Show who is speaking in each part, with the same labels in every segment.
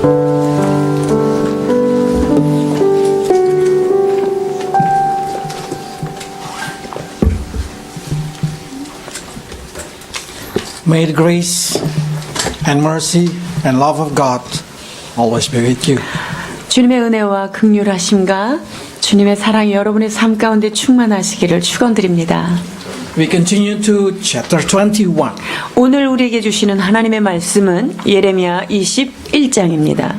Speaker 1: May the grace and mercy and love of God always be with you.
Speaker 2: 주님의 은혜와 긍휼하심과 주님의 사랑이 여러분의 삶 가운데 충만하시기를 축원드립니다.
Speaker 1: We continue to chapter 21.
Speaker 2: 오늘 우리에게 주시는 하나님의 말씀은 예레미야 21장입니다.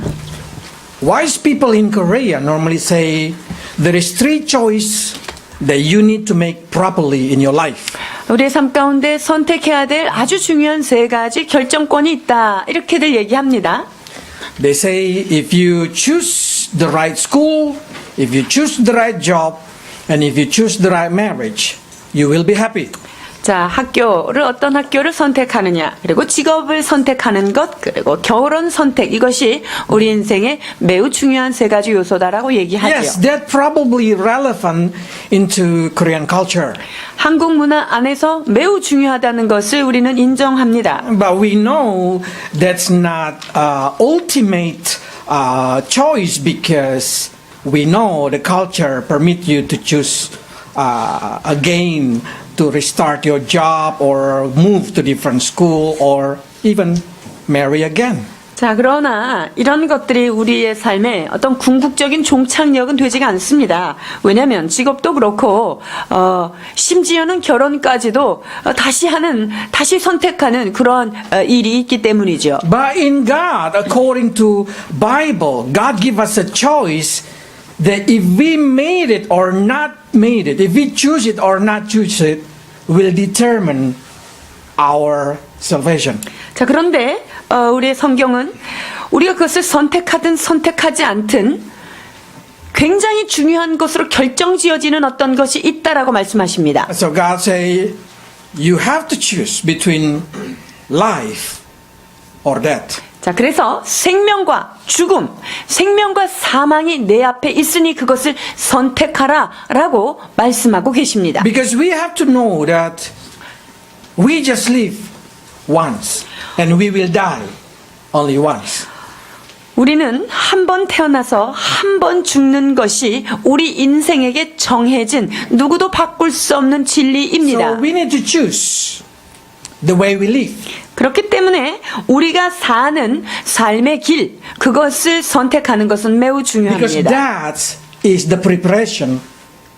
Speaker 1: Wise people in Korea normally say there is three choices that you need to make properly in your life.
Speaker 2: 우리의 삶 가운데 선택해야 될 아주 중요한 세 가지 결정권이 있다. 이렇게들 얘기합니다.
Speaker 1: They say if you choose the right school, if you choose the right job, and if you choose the right marriage, you will be happy.
Speaker 2: 자, 어떤 학교를 선택하느냐, 그리고 직업을 선택하는 것, 그리고 결혼 선택, 이것이 우리 인생의 매우 중요한 세 가지 요소다라고 얘기하죠.
Speaker 1: Yes, that's probably relevant into Korean culture.
Speaker 2: 한국 문화 안에서 매우 중요하다는 것을 우리는 인정합니다.
Speaker 1: But we know that's not ultimate choice because we know the culture permit you to choose again to restart your job or move to different school or even marry again.
Speaker 2: 자, 그러나 이런 것들이 우리의 삶에 어떤 궁극적인 종착역은 되지가 않습니다. 왜냐하면 직업도 그렇고 심지어는 결혼까지도 다시 선택하는 그런 일이 있기 때문이죠.
Speaker 1: But in God, according to Bible, God give us a choice that if we made it or not made it, if we choose it or not choose it, will determine our salvation.
Speaker 2: 자, 그런데 우리의 성경은 우리가 그것을 선택하든 선택하지 않든 굉장히 중요한 것으로 결정지어지는 어떤 것이 있다라고 말씀하십니다.
Speaker 1: So God say, you have to choose between life or death.
Speaker 2: 자, 그래서 생명과 죽음, 생명과 사망이 내 앞에 있으니 그것을 선택하라라고 말씀하고 계십니다.
Speaker 1: Because we have to know that we just live once and we will die only once.
Speaker 2: 우리는 한 번 태어나서 한 번 죽는 것이 우리 인생에게 정해진 누구도 바꿀 수 없는 진리입니다.
Speaker 1: So we need to choose the way we live.
Speaker 2: 그렇기 때문에 우리가 사는 삶의 길, 그것을 선택하는 것은 매우
Speaker 1: Because
Speaker 2: 중요합니다.
Speaker 1: that is the preparation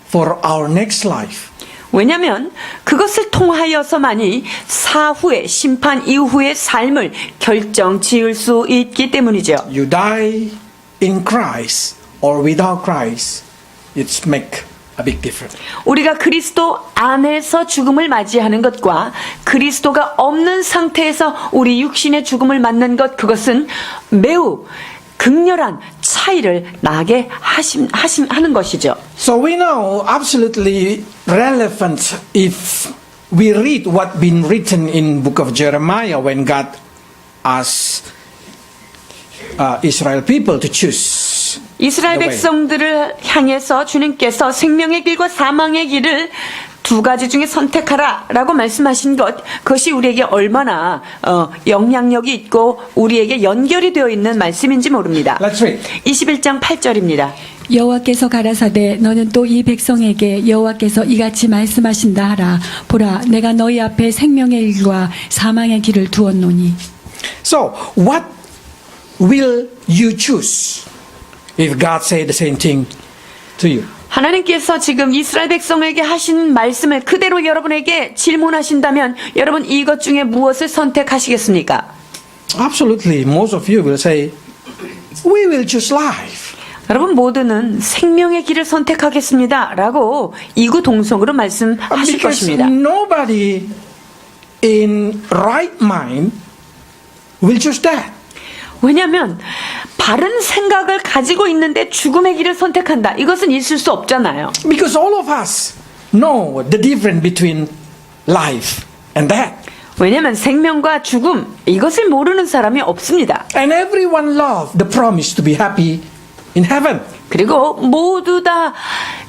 Speaker 1: for our next life.
Speaker 2: 왜냐하면 그것을 통하여서만이 사후의 심판 이후의 삶을 결정 지을 수 있기 때문이죠.
Speaker 1: You die in Christ or without Christ, it's make a big difference.
Speaker 2: 우리가 그리스도 안에서 죽음을 맞이하는 것과 그리스도가 없는 상태에서 우리 육신의 죽음을 맞는 것, 그것은 매우 극렬한 차이를 나게 하는 것이죠.
Speaker 1: So we know absolutely relevant if we read what been written in book of Jeremiah when God asked Israel people to choose.
Speaker 2: 이스라엘 백성들을 향해서 주님께서 생명의 길과 사망의 길을 두 가지 중에 선택하라라고 말씀하신 것, 그것이 우리에게 얼마나 영향력이 있고 우리에게 연결이 되어 있는 말씀인지 모릅니다.
Speaker 1: Let's read.
Speaker 2: 21장 8절입니다.
Speaker 3: 여호와께서 가라사대 너는 또 이 백성에게 여호와께서 이같이 말씀하신다 하라. 보라, 내가 너희 앞에 생명의 길과 사망의 길을 두었노니.
Speaker 1: So what will you choose if God say the same thing to you?
Speaker 2: 하나님께서 지금 이스라엘 백성에게 하신 말씀을 그대로 여러분에게 질문하신다면 여러분 이것 중에 무엇을 선택하시겠습니까?
Speaker 1: Absolutely, most of you will say, we will choose life.
Speaker 2: 여러분 모두는 생명의 길을 선택하겠습니다 라고 이구동성으로 말씀하실
Speaker 1: Because
Speaker 2: 것입니다.
Speaker 1: nobody in right mind will choose that.
Speaker 2: 왜냐하면 바른 생각을 가지고 있는데 죽음의 길을 선택한다. 이것은 있을 수 없잖아요.
Speaker 1: Because all of us know the difference between life and death.
Speaker 2: 왜냐하면 생명과 죽음, 이것을 모르는 사람이 없습니다.
Speaker 1: And everyone loves the promise to be happy in heaven.
Speaker 2: 그리고 모두 다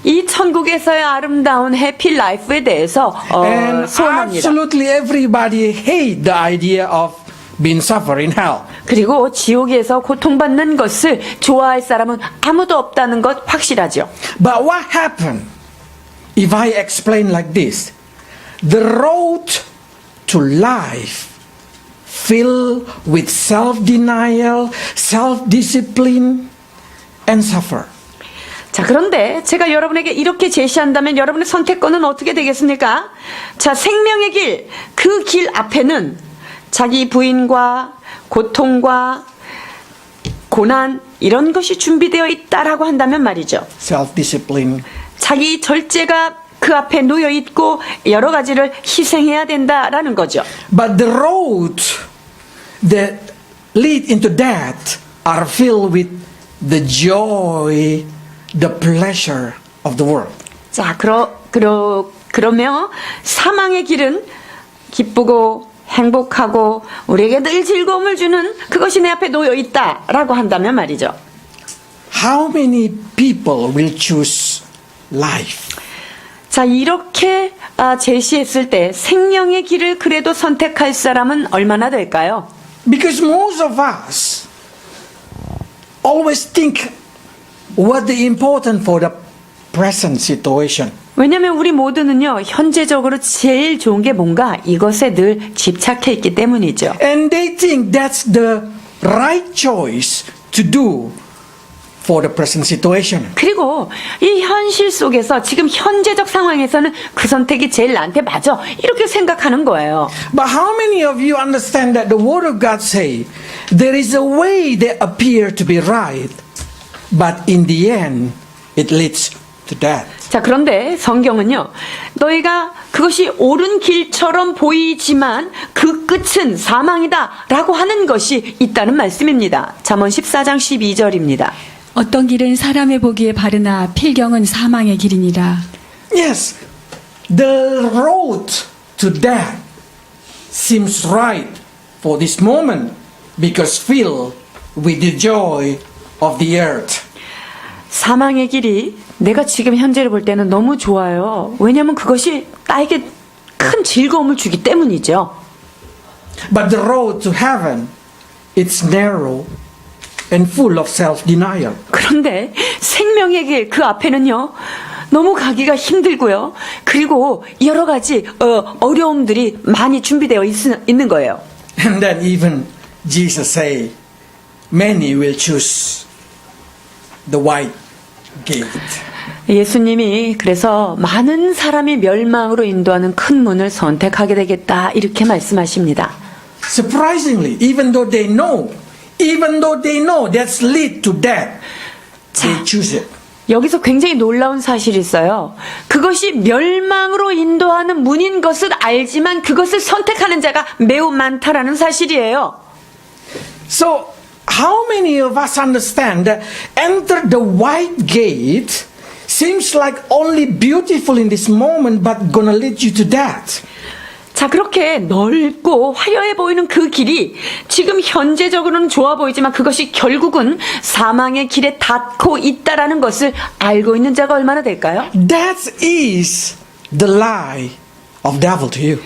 Speaker 2: 이 천국에서의 아름다운 해피 라이프에 대해서
Speaker 1: And
Speaker 2: 소원합니다.
Speaker 1: absolutely everybody hate the idea of been suffering hell.
Speaker 2: 그리고 지옥에서 고통받는 것을 좋아할 사람은 아무도 없다는 것 확실하죠.
Speaker 1: But what happened if I explain like this? The road to life filled with self-denial, self-discipline, and suffer.
Speaker 2: 자, 그런데 제가 여러분에게 이렇게 제시한다면 여러분의 선택권은 어떻게 되겠습니까? 자, 생명의 길, 그 길 앞에는 자기 부인과 고통과 고난 이런 것이 준비되어 있다라고 한다면 말이죠.
Speaker 1: Self-discipline.
Speaker 2: 자기 절제가 그 앞에 놓여 있고 여러 가지를 희생해야 된다라는 거죠.
Speaker 1: But the roads that lead into death are filled with the joy, the pleasure of the world.
Speaker 2: 자, 그러면 사망의 길은 기쁘고 행복하고 우리에게 늘 즐거움을 주는 그것이 내 앞에 놓여 있다라고 한다면 말이죠.
Speaker 1: How many people will choose life?
Speaker 2: 자, 이렇게 제시했을 때 생명의 길을 그래도 선택할 사람은 얼마나 될까요?
Speaker 1: Because most of us always think what the important for the present situation.
Speaker 2: 왜냐하면 우리 모두는요, 현재적으로 제일 좋은 게 뭔가 이것에 늘 집착해 있기 때문이죠.
Speaker 1: And they think that's the right choice to do for the present situation.
Speaker 2: 그리고 이 현실 속에서 지금 현재적 상황에서는 그 선택이 제일 나한테 맞아 이렇게 생각하는 거예요.
Speaker 1: But how many of you understand that the Word of God say there is a way that appear to be right, but in the end it leads to death.
Speaker 2: 자, 그런데 성경은요, 너희가 그것이 옳은 길처럼 보이지만 그 끝은 사망이다 라고 하는 것이 있다는 말씀입니다. 잠언 14장 12절입니다.
Speaker 3: 어떤 길은 사람의 보기에 바르나 필경은 사망의 길이니라.
Speaker 1: Yes, the road to death seems right for this moment because filled with the joy of the earth.
Speaker 2: 사망의 길이 내가 지금 현재를 볼 때는 너무 좋아요. 왜냐하면 그것이 나에게 큰 즐거움을 주기 때문이죠.
Speaker 1: But the road to heaven, it's narrow and full of self-denial.
Speaker 2: 그런데 생명의 길 그 앞에는요, 너무 가기가 힘들고요. 그리고 여러 가지 어려움들이 많이 준비되어 있는 거예요.
Speaker 1: And then even Jesus say, many will choose the white gate.
Speaker 2: 예수님이 그래서 많은 사람이 멸망으로 인도하는 큰 문을 선택하게 되겠다 이렇게 말씀하십니다.
Speaker 1: Surprisingly, even though they know that's lead to death, they choose it.
Speaker 2: 여기서 굉장히 놀라운 사실이 있어요. 그것이 멸망으로 인도하는 문인 것을 알지만 그것을 선택하는 자가 매우 많다라는 사실이에요.
Speaker 1: So, how many of us understand that enter the white gate seems like only beautiful in this moment but gonna lead you to death?
Speaker 2: 자, 그렇게 넓고 화려해 보이는 그 길이 지금 현재적으로는 좋아 보이지만 그것이 결국은 사망의 길에 닿고 있다라는 것을 알고 있는 자가 얼마나 될까요?
Speaker 1: That is the lie of devil to you.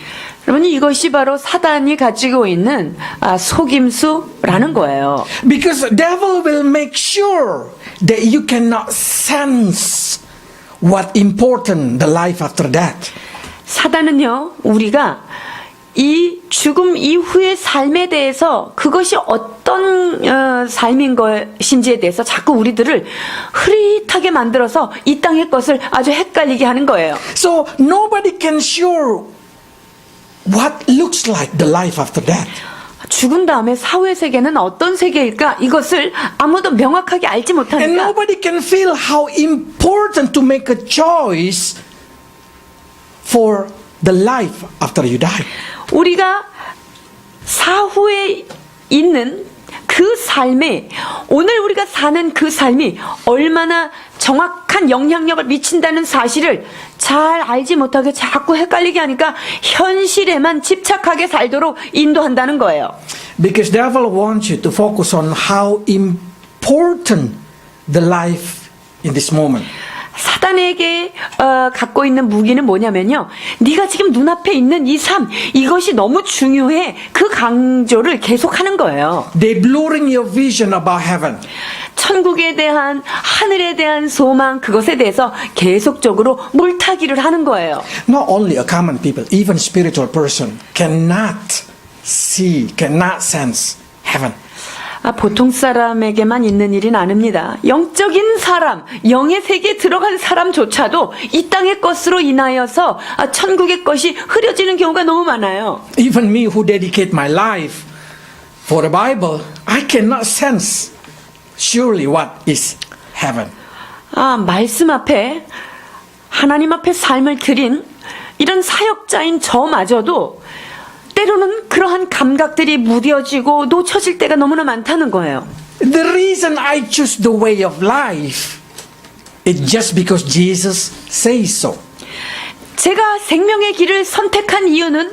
Speaker 2: 여러분, 이것이 바로 사단이 가지고 있는 속임수라는 거예요.
Speaker 1: Because the devil will make sure that you cannot sense what important the life after death.
Speaker 2: 사단은요, 우리가 이 죽음 이후의 삶에 대해서 그것이 어떤 삶인 것인지에 대해서 자꾸 우리들을 흐릿하게 만들어서 이 땅의 것을 아주 헷갈리게 하는 거예요.
Speaker 1: So nobody can sure what looks like the life after death.
Speaker 2: 죽은 다음에 사후의 세계는 어떤 세계일까? 이것을 아무도 명확하게 알지
Speaker 1: And
Speaker 2: 못하니까
Speaker 1: nobody can feel how important to make a choice for the life after you die.
Speaker 2: 우리가 사후에 있는 그 삶에 오늘 우리가 사는 그 삶이 얼마나 정확한 영향력을 미친다는 사실을 잘 알지 못하게 자꾸 헷갈리게 하니까 현실에만 집착하게 살도록 인도한다는 거예요.
Speaker 1: Because devil wants you to focus on how important the life in this moment.
Speaker 2: 사단에게 갖고 있는 무기는 뭐냐면요. 네가 지금 눈앞에 있는 이 삶, 이것이 너무 중요해. 그 강조를 계속하는 거예요.
Speaker 1: They blurring your vision about heaven.
Speaker 2: 천국에 대한, 하늘에 대한 소망, 그것에 대해서 계속적으로 물타기를 하는 거예요.
Speaker 1: Not only a common people, even spiritual person cannot see, cannot sense heaven.
Speaker 2: 보통 사람에게만 있는 일은 아닙니다. 영적인 사람, 영의 세계에 들어간 사람조차도 이 땅의 것으로 인하여서 천국의 것이 흐려지는 경우가 너무 많아요.
Speaker 1: Even me who dedicate my life for the Bible, I cannot sense surely what is heaven.
Speaker 2: 말씀 앞에, 하나님 앞에 삶을 드린 이런 사역자인 저마저도 때로는 그러한 감각들이 무뎌지고 놓쳐질 때가 너무나 많다는 거예요.
Speaker 1: The reason I choose the way of life is just because Jesus says so.
Speaker 2: 제가 생명의 길을 선택한 이유는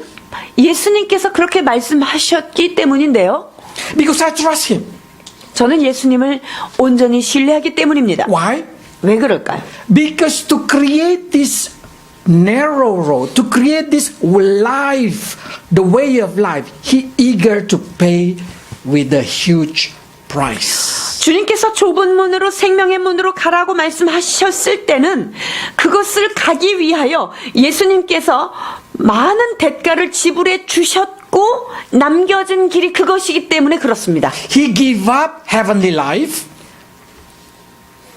Speaker 2: 예수님께서 그렇게 말씀하셨기 때문인데요.
Speaker 1: Because I trust Him.
Speaker 2: 저는 예수님을 온전히 신뢰하기 때문입니다.
Speaker 1: Why?
Speaker 2: 왜 그럴까요?
Speaker 1: Because to create this narrow road, to create this life, the way of life, He eager to pay with a huge price.
Speaker 2: 주님께서 좁은 문으로 생명의 문으로 가라고 말씀하셨을 때는 그것을 가기 위하여 예수님께서 많은 대가를 지불해 주셨고 남겨진 길이 그것이기 때문에 그렇습니다.
Speaker 1: He gave up heavenly life.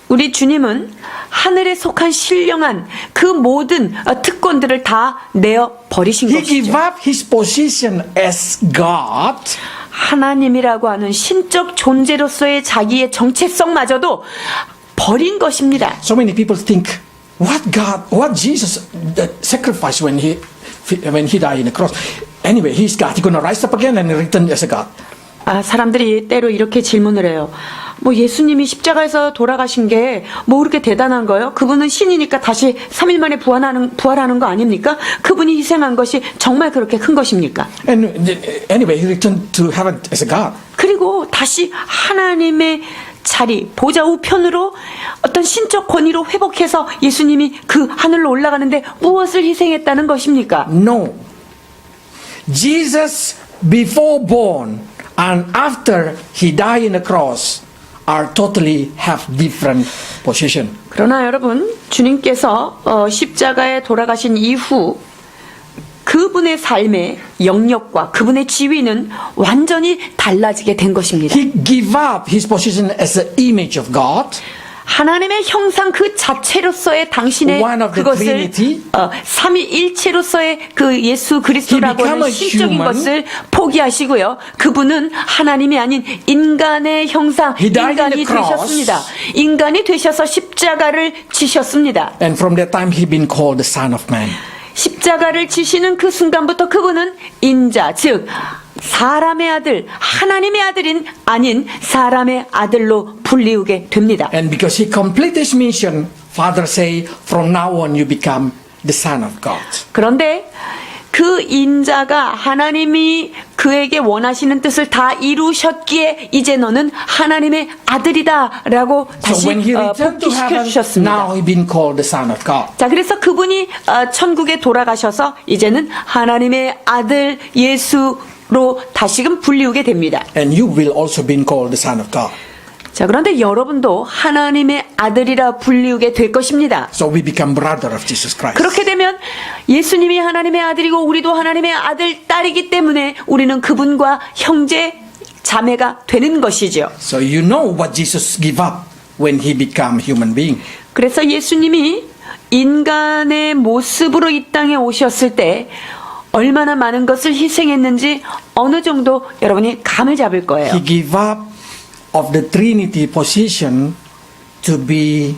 Speaker 2: 우리 주님은 하늘에 속한 신령한 그 모든 특권들을 다 내어 버리신
Speaker 1: He gave
Speaker 2: 것이죠.
Speaker 1: up His position as God.
Speaker 2: 하나님이라고 하는 신적 존재로서의 자기의 정체성마저도 버린 것입니다.
Speaker 1: So many people think, what Jesus sacrificed when he died in the cross. Anyway, He's God. He's gonna rise up again and return as a God.
Speaker 2: 사람들이 때로 이렇게 질문을 해요. 예수님이 십자가에서 돌아가신 게 그렇게 대단한 거예요? 그분은 신이니까 다시 3일 만에 부활하는 거 아닙니까? 그분이 희생한 것이 정말 그렇게 큰 것입니까?
Speaker 1: And anyway, He returned to heaven as a God.
Speaker 2: 그리고 다시 하나님의 자리, 보좌 우편으로 어떤 신적 권위로 회복해서 예수님이 그 하늘로 올라가는데 무엇을 희생했다는 것입니까?
Speaker 1: No. Jesus, before born and after He died in the cross, are totally have different position.
Speaker 2: 그러나 여러분, 주님께서 십자가에 돌아가신 이후 그분의 삶의 영역과 그분의 지위는 완전히 달라지게 된 것입니다.
Speaker 1: He gave up His position as the image of God.
Speaker 2: 하나님의 형상 그 자체로서의 당신의
Speaker 1: One of the
Speaker 2: 그것을
Speaker 1: Trinity.
Speaker 2: 삼위일체로서의 그 예수 그리스도라고
Speaker 1: He
Speaker 2: 하는
Speaker 1: became a
Speaker 2: 신적인
Speaker 1: human.
Speaker 2: 것을 포기하시고요. 그분은 하나님이 아닌 인간의 형상,
Speaker 1: He died in
Speaker 2: 인간이
Speaker 1: the cross.
Speaker 2: 되셨습니다. 인간이 되셔서 십자가를 지셨습니다.
Speaker 1: And from that time He been called the Son of Man.
Speaker 2: 십자가를 지시는 그 순간부터 그분은 인자, 즉 사람의 아들, 하나님의 아들인 아닌 사람의 아들로 불리우게 됩니다.
Speaker 1: And because He completed His mission, Father say, from now on you become the Son of God.
Speaker 2: 그런데 그 인자가 하나님이 그에게 원하시는 뜻을 다 이루셨기에 이제 너는 하나님의 아들이다라고 다시
Speaker 1: So when He returned to
Speaker 2: 복귀시켜
Speaker 1: heaven,
Speaker 2: 주셨습니다.
Speaker 1: now He been called the Son of God.
Speaker 2: 자, 그래서 그분이 천국에 돌아가셔서 이제는 하나님의 아들 예수로 다시금 불리우게 됩니다.
Speaker 1: And you will also been called the Son of God.
Speaker 2: 자, 그런데 여러분도 하나님의 아들이라 불리우게 될 것입니다.
Speaker 1: So we become brother of Jesus Christ.
Speaker 2: 그렇게 되면 예수님이 하나님의 아들이고 우리도 하나님의 아들, 딸이기 때문에 우리는 그분과 형제, 자매가 되는 것이죠.
Speaker 1: So you know what Jesus gave up when He became human being.
Speaker 2: 그래서 예수님이 인간의 모습으로 이 땅에 오셨을 때 얼마나 많은 것을 희생했는지 어느 정도 여러분이 감을 잡을 거예요.
Speaker 1: He gave up of the Trinity position to be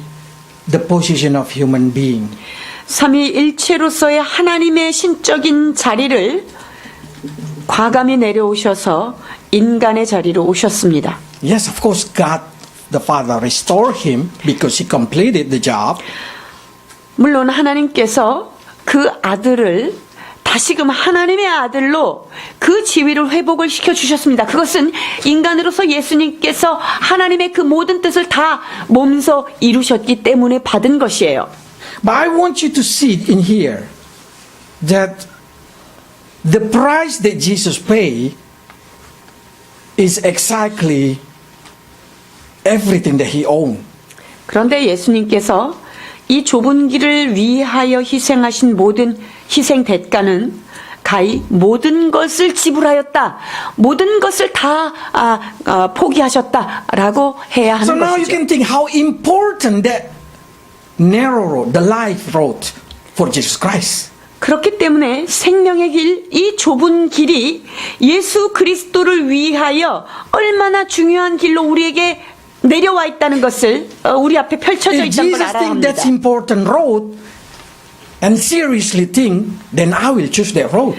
Speaker 1: the position of human being.
Speaker 2: 삼위일체로서의 하나님의 신적인 자리를 과감히 내려오셔서 인간의 자리로 오셨습니다.
Speaker 1: Yes, of course, God the Father restored Him because He completed the job.
Speaker 2: 물론 하나님께서 그 아들을 다시금 하나님의 아들로 그 지위를 회복을 시켜주셨습니다. 그것은 인간으로서 예수님께서 하나님의 그 모든 뜻을 다 몸소 이루셨기 때문에 받은 것이에요.
Speaker 1: But I want you to see it in here that the price that Jesus paid is exactly everything that he owned.
Speaker 2: 그런데 예수님께서 이 좁은 길을 위하여 희생하신 모든 희생 대가는 가히 모든 것을 지불하였다. 모든 것을 다 포기하셨다라고 해야
Speaker 1: So
Speaker 2: 하는
Speaker 1: now you
Speaker 2: 것이죠.
Speaker 1: can think how important that narrow road, the life road for Jesus Christ.
Speaker 2: 그렇기 때문에 생명의 길, 이 좁은 길이 예수 그리스도를 위하여 얼마나 중요한 길로 우리에게 내려와 있다는 것을 우리 앞에 펼쳐져
Speaker 1: If
Speaker 2: 있다는 걸
Speaker 1: Jesus
Speaker 2: 알아야
Speaker 1: think
Speaker 2: 합니다.
Speaker 1: that's important road and seriously think, then I will choose that road.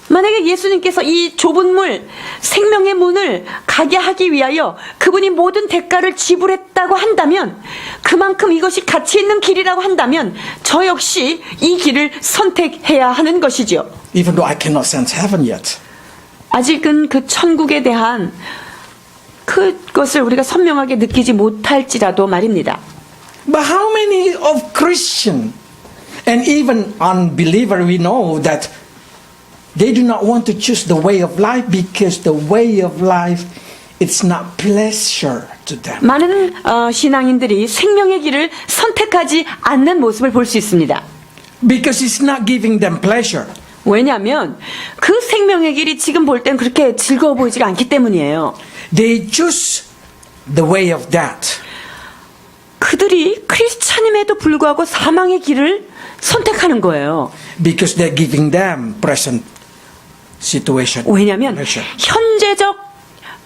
Speaker 2: 만약에 예수님께서 이 좁은 물, 생명의 문을 가게 하기 위하여 그분이 모든 대가를 지불했다고 한다면, 그만큼 이것이 가치 있는 길이라고 한다면 저 역시 이 길을 선택해야 하는 것이죠.
Speaker 1: Even though I cannot sense heaven yet.
Speaker 2: 아직은 그 천국에 대한 그것을 우리가 선명하게 느끼지 못할지라도 말입니다.
Speaker 1: But how many of Christian and even unbeliever we know that they do not want to choose the way of life because the way of life it's not pleasure to them.
Speaker 2: 많은 신앙인들이 생명의 길을 선택하지 않는 모습을 볼 수 있습니다.
Speaker 1: Because it's not giving them pleasure.
Speaker 2: 왜냐하면 그 생명의 길이 지금 볼 땐 그렇게 즐거워 보이지가 않기 때문이에요.
Speaker 1: They choose the way of death.
Speaker 2: 그들이 크리스찬임에도 불구하고 사망의 길을 선택하는 거예요.
Speaker 1: Because they're giving them present situation.
Speaker 2: 왜냐하면
Speaker 1: pleasure.
Speaker 2: 현재적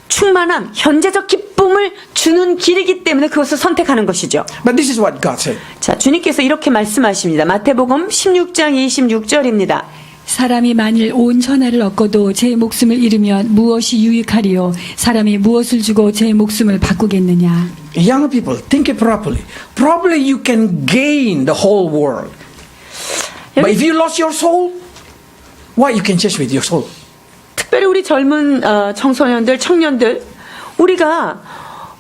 Speaker 2: 충만함, 현재적 기쁨을 주는 길이기 때문에 그것을 선택하는 것이죠.
Speaker 1: But this is what God said.
Speaker 2: 자, 주님께서 이렇게 말씀하십니다. 마태복음 16장 26절입니다.
Speaker 3: 사람이 만일 온 천하를 얻고도 제 목숨을 잃으면 무엇이 유익하리요? 사람이 무엇을 주고 제 목숨을 바꾸겠느냐?
Speaker 1: Young people, think it properly. Probably you can gain the whole world. But if you lost your soul, what you can change with your soul?
Speaker 2: 특별히 우리 젊은 청소년들, 청년들, 우리가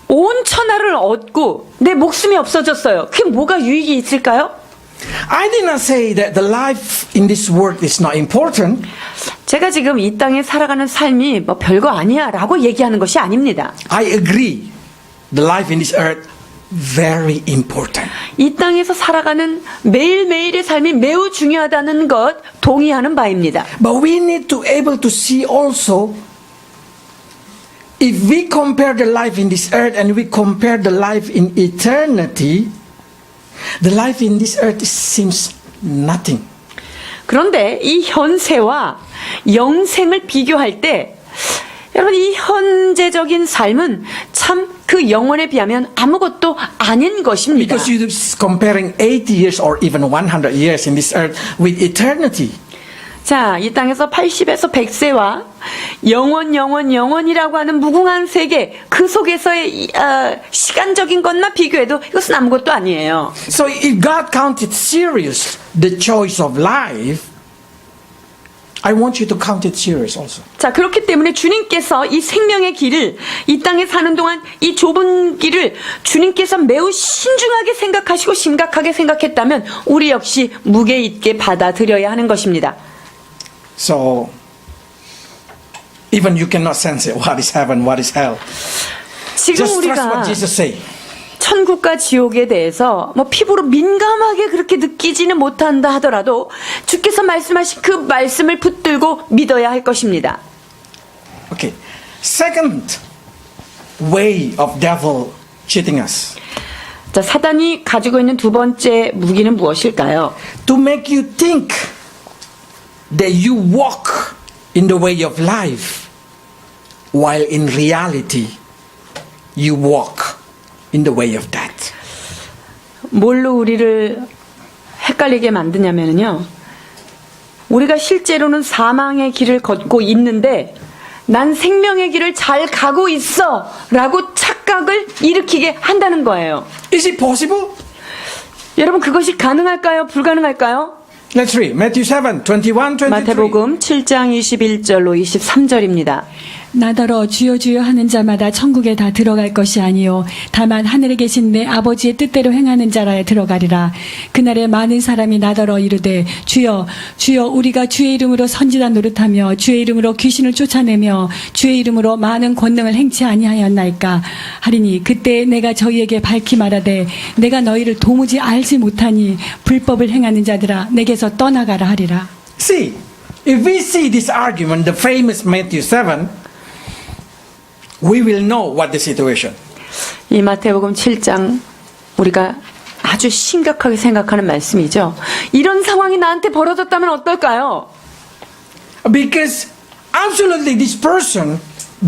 Speaker 2: 온 천하를 얻고 내 목숨이 없어졌어요. 그게 뭐가 유익이 있을까요?
Speaker 1: I did not say that the life in this world is not important.
Speaker 2: 제가 지금 이 땅에 살아가는 삶이 뭐 별거 아니야 라고 얘기하는 것이 아닙니다.
Speaker 1: I agree. The life in this earth very important.
Speaker 2: 이 땅에서 살아가는 매일매일의 삶이 매우 중요하다는 것 동의하는 바입니다.
Speaker 1: But we need to able to see also if we compare the life in this earth and we compare the life in eternity, the life in this earth seems nothing.
Speaker 2: 그런데 이 현세와 영생을 비교할 때 여러분 이 현재적인 삶은 참 그 영원에 비하면 아무것도 아닌 것입니다.
Speaker 1: Because you're comparing 80 years or even 100 years in this earth with eternity.
Speaker 2: 자, 이 땅에서 80에서 100세와 영원이라고 하는 무궁한 세계 그 속에서의 시간적인 것만 비교해도 이것은 아무것도 아니에요.
Speaker 1: So if God counted serious the choice of life, I want you to count it serious also.
Speaker 2: 자, 그렇기 때문에 주님께서 이 생명의 길을 이 땅에 사는 동안 이 좁은 길을 주님께서 매우 신중하게 생각하시고 심각하게 생각했다면 우리 역시 무게 있게 받아들여야 하는 것입니다.
Speaker 1: So even you cannot sense it. What is heaven? What is hell?
Speaker 2: 지금
Speaker 1: Just trust
Speaker 2: 우리가
Speaker 1: what Jesus say.
Speaker 2: 천국과 지옥에 대해서 뭐 피부로 민감하게 그렇게 느끼지는 못한다 하더라도 주께서 말씀하신 그 말씀을 붙들고 믿어야 할 것입니다.
Speaker 1: Okay. Second way of devil cheating us.
Speaker 2: 자, 사단이 가지고 있는 두 번째 무기는 무엇일까요?
Speaker 1: To make you think that you walk in the way of life while in reality you walk in the way of death.
Speaker 2: 뭘로 우리를 헷갈리게 만드냐면요. 우리가 실제로는 사망의 길을 걷고 있는데 난 생명의 길을 잘 가고 있어 라고 착각을 일으키게 한다는 거예요.
Speaker 1: Is it possible?
Speaker 2: 여러분 그것이 가능할까요? 불가능할까요?
Speaker 1: Let's read Matthew 7, 21, 23.
Speaker 2: 마태복음 7장 21절로 23절입니다.
Speaker 3: 나더러 주여 주여 하는 자마다 천국에 다 들어갈 것이 아니요 다만 하늘에 계신 내 아버지의 뜻대로 행하는 자라에 들어가리라. 그날에 많은 사람이 나더러 이르되 주여 주여 우리가 주의 이름으로 선지자 노릇하며 주의 이름으로 귀신을 쫓아내며 주의 이름으로 많은 권능을 행치 아니하였나이까 하리니 그때 내가 저희에게 밝히 말하되 내가 너희를 도무지 알지 못하니 불법을 행하는 자들아 내게서 떠나가라 하리라.
Speaker 1: See, if we see this argument, the famous Matthew 7, we will know what the situation.
Speaker 2: 이 마태복음 7장 우리가 아주 심각하게 생각하는 말씀이죠. 이런 상황이 나한테 벌어졌다면 어떨까요?
Speaker 1: Because absolutely this person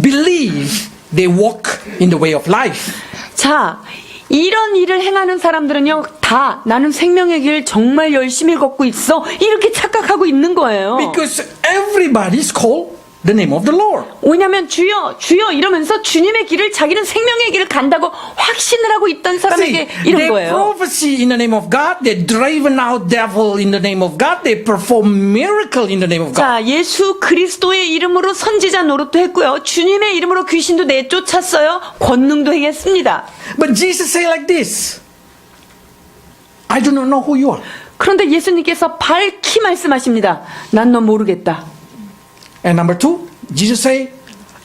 Speaker 1: believes they walk in the way of life.
Speaker 2: 자, 이런 일을 행하는 사람들은요, 다 나는 생명의 길 정말 열심히 걷고 있어. 이렇게 착각하고 있는 거예요.
Speaker 1: Because everybody is called the name of the Lord.
Speaker 2: 왜냐하면 주여, 주여 이러면서 주님의 길을 자기는 생명의 길을 간다고 확신을 하고 있던 사람에게
Speaker 1: See,
Speaker 2: 이런
Speaker 1: they
Speaker 2: 거예요.
Speaker 1: prophecy in the name of God, they driven out devil in the name of God, they perform miracle in the name of God.
Speaker 2: 자, 예수 그리스도의 이름으로 선지자 노릇도 했고요. 주님의 이름으로 귀신도 내쫓았어요. 권능도 행했습니다.
Speaker 1: But Jesus say like this, I do not know who you are.
Speaker 2: 그런데 예수님께서 밝히 말씀하십니다. 난 너 모르겠다.
Speaker 1: And number two, Jesus say,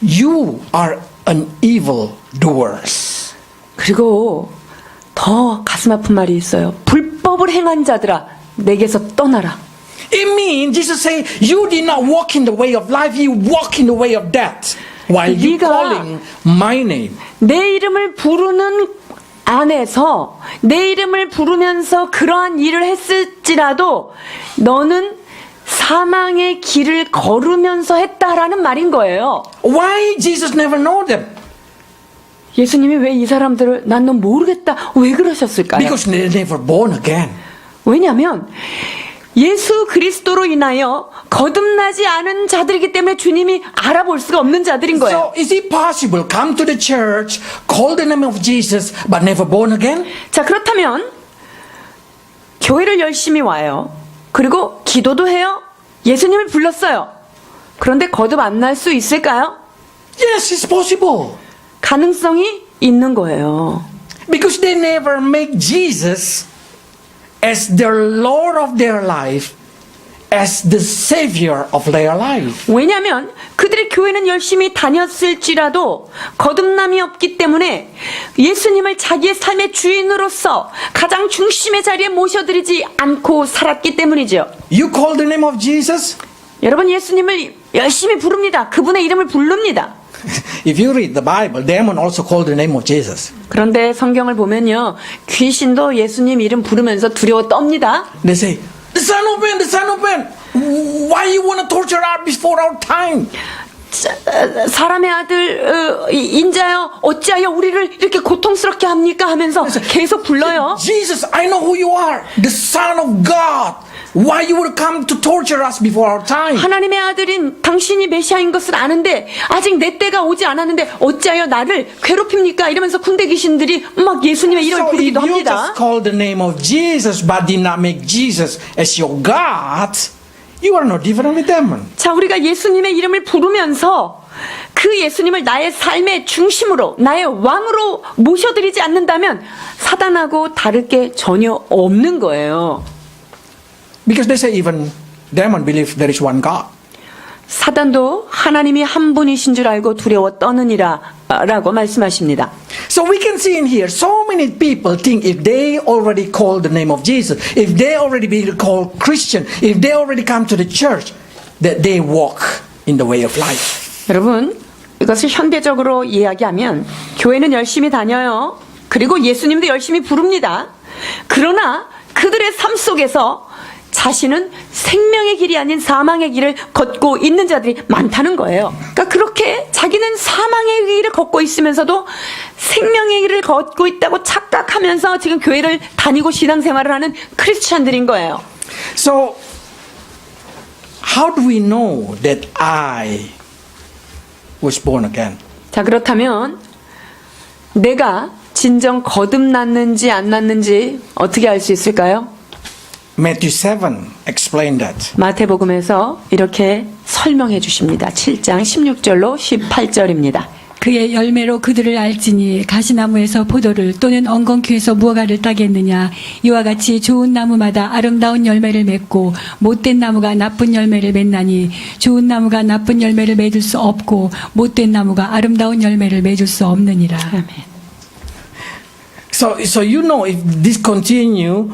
Speaker 1: you are an evil doers.
Speaker 2: 그리고 더 가슴 아픈 말이 있어요. 불법을 행한 자들아, 내게서 떠나라.
Speaker 1: It means Jesus say, you did not walk in the way of life, you walk in the way of death. While you
Speaker 2: 네가
Speaker 1: calling my name.
Speaker 2: 내 이름을 부르는 안에서 내 이름을 부르면서 그러한 일을 했을지라도 너는 사망의 길을 걸으면서 했다라는 말인 거예요.
Speaker 1: Why Jesus never know them?
Speaker 2: 예수님이 왜 이 사람들을 난 넌 모르겠다 왜 그러셨을까요?
Speaker 1: Because they're never born again.
Speaker 2: 왜냐하면 예수 그리스도로 인하여 거듭나지 않은 자들이기 때문에 주님이 알아볼 수가 없는 자들인 거예요.
Speaker 1: So is it possible come to the church, call the name of Jesus, but never born again?
Speaker 2: 자, 그렇다면 교회를 열심히 와요. 그리고 기도도 해요. 예수님을 불렀어요. 그런데 거듭 안 날 수 있을까요?
Speaker 1: Yes, it's possible.
Speaker 2: 가능성이 있는 거예요.
Speaker 1: Because they never make Jesus as their Lord of their life, as the Savior of their life.
Speaker 2: 왜냐하면 그들이 교회는 열심히 다녔을지라도 거듭남이 없기 때문에 예수님을 자기의 삶의 주인으로서 가장 중심의 자리에 모셔드리지 않고 살았기 때문이죠.
Speaker 1: You call the name of Jesus?
Speaker 2: 여러분 예수님을 열심히 부릅니다. 그분의 이름을 부릅니다.
Speaker 1: If you read the Bible, demon also call the name of Jesus.
Speaker 2: 그런데 성경을 보면요. 귀신도 예수님 이름 부르면서 두려워 떱니다.
Speaker 1: They say, the Son of Man, the Son of Man. Why you want to torture us before our time?
Speaker 2: 사람의 아들 인자여 어찌하여 우리를 이렇게 고통스럽게 합니까 하면서 계속 불러요.
Speaker 1: Jesus, I know who you are, the Son of God. Why you would come to torture us before our time?
Speaker 2: 하나님의 아들인 당신이 메시아인 것을 아는데 아직 내 때가 오지 않았는데 어찌하여 나를 괴롭힙니까? 이러면서 군대 귀신들이 막 예수님의 이름을
Speaker 1: So if
Speaker 2: 부르기도
Speaker 1: you
Speaker 2: 합니다.
Speaker 1: just call the name of Jesus but did not make Jesus as your God, you are no different with them.
Speaker 2: 자, 우리가 예수님의 이름을 부르면서 그 예수님을 나의 삶의 중심으로 나의 왕으로 모셔드리지 않는다면 사단하고 다를 게 전혀 없는 거예요.
Speaker 1: Because they say even demon believe there is one God.
Speaker 2: 사단도 하나님이 한 분이신 줄 알고 두려워 떠느니라 라고 말씀하십니다.
Speaker 1: So we can see in here, so many people think if they already call the name of Jesus, if they already be called Christian, if they already come to the church, that they walk in the way of life.
Speaker 2: 여러분, 이것을 현대적으로 이야기하면 교회는 열심히 다녀요. 그리고 예수님도 열심히 부릅니다. 그러나 그들의 삶 속에서 자신은 생명의 길이 아닌 사망의 길을 걷고 있는 자들이 많다는 거예요. 그러니까 그렇게 자기는 사망의 길을 걷고 있으면서도 생명의 길을 걷고 있다고 착각하면서 지금 교회를 다니고 신앙생활을 하는 크리스찬들인 거예요.
Speaker 1: So, how do we know that I was born again?
Speaker 2: 자, 그렇다면 내가 진정 거듭났는지 안 났는지 어떻게 알 수 있을까요?
Speaker 1: Matthew 7 explained that.
Speaker 2: 마태복음에서 이렇게 설명해 주십니다. 7장 16절로 18절입니다.
Speaker 3: 그의 열매로 그들을 알지니 가시나무에서 포도를 또는 엉겅퀴에서 무화과를 따겠느냐. 이와 같이 좋은 나무마다 아름다운 열매를 맺고 못된 나무가 나쁜 열매를 맺나니 좋은 나무가 나쁜 열매를 맺을 수 없고 못된 나무가 아름다운 열매를 맺을 수 없느니라.
Speaker 2: 아멘.
Speaker 1: So you know, if this continue,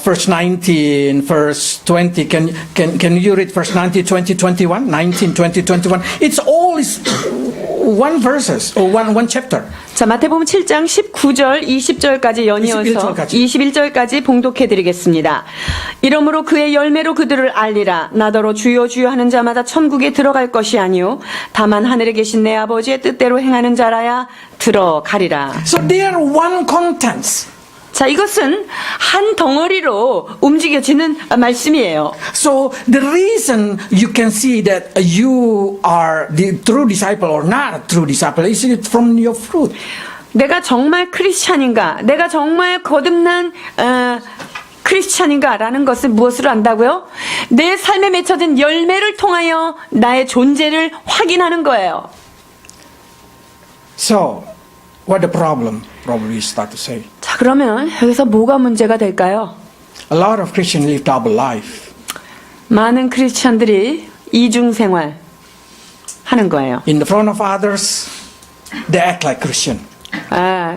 Speaker 1: verse 19, verse 20, can you read verse 19, 20, 21? 19, 20, 21. It's all is one verses or one chapter.
Speaker 2: 자, 마태복음 7장 19절, 20절까지 연이어서 21절까지 봉독해 드리겠습니다. 이러므로 그의 열매로 그들을 알리라. 나더러 주여 주여 하는 자마다 천국에 들어갈 것이 아니요 다만 하늘에 계신 내 아버지의 뜻대로 행하는 자라야 들어가리라.
Speaker 1: So they are one contents.
Speaker 2: 자, 이것은 한 덩어리로 움직여지는 말씀이에요.
Speaker 1: So the reason you can see that you are the true disciple or not a true disciple is from your fruit.
Speaker 2: 내가 정말 크리스찬인가? 내가 정말 거듭난 크리스찬인가라는 것을 무엇으로 안다고요? 내 삶에 맺혀진 열매를 통하여 나의 존재를 확인하는 거예요.
Speaker 1: So what the problem? Probably you start to say.
Speaker 2: 자, 그러면 여기서 뭐가 문제가 될까요?
Speaker 1: A lot of Christians live double life.
Speaker 2: 많은 크리스찬들이 이중 생활 하는 거예요.
Speaker 1: In the front of others, they act like Christian.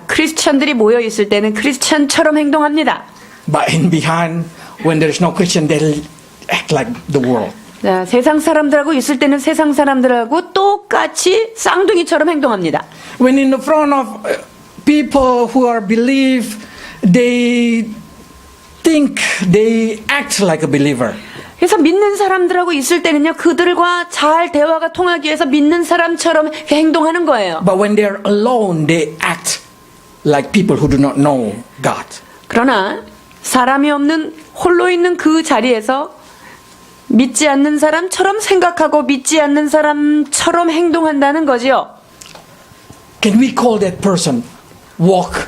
Speaker 2: 크리스찬들이 모여 있을 때는 크리스찬처럼 행동합니다.
Speaker 1: But in behind, when there is no Christian, they act like the world.
Speaker 2: 자, 세상 사람들하고 있을 때는 세상 사람들하고 똑같이 쌍둥이처럼 행동합니다.
Speaker 1: When in the front of people who are believe, they think they act like a believer.
Speaker 2: 그래서 믿는 사람들하고 있을 때는요, 그들과 잘 대화가 통하기 위해서 믿는 사람처럼 행동하는 거예요.
Speaker 1: But when they are alone, they act like people who do not know God.
Speaker 2: 그러나 사람이 없는 홀로 있는 그 자리에서 믿지 않는 사람처럼 생각하고 믿지 않는 사람처럼 행동한다는 거지요.
Speaker 1: Can we call that person walk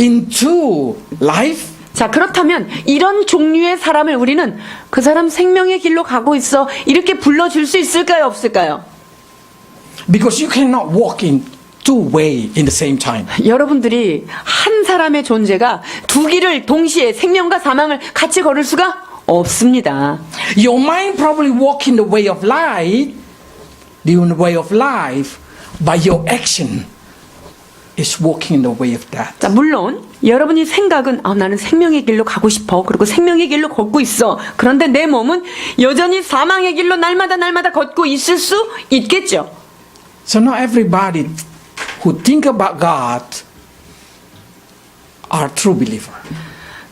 Speaker 1: into life?
Speaker 2: 자, 그렇다면 이런 종류의 사람을 우리는 그 사람 생명의 길로 가고 있어 이렇게 불러줄 수 있을까요, 없을까요?
Speaker 1: Because you cannot walk in two ways in the same time.
Speaker 2: 여러분들이 한 사람의 존재가 두 길을 동시에 생명과 사망을 같이 걸을 수가 없습니다.
Speaker 1: Your mind probably walk in the way of life, but your action is walking in the way of death.
Speaker 2: 자, 물론 여러분이 생각은 나는 생명의 길로 가고 싶어. 그리고 생명의 길로 걷고 있어. 그런데 내 몸은 여전히 사망의 길로 날마다 걷고 있을 수 있겠죠.
Speaker 1: So not everybody who think about God are true believer.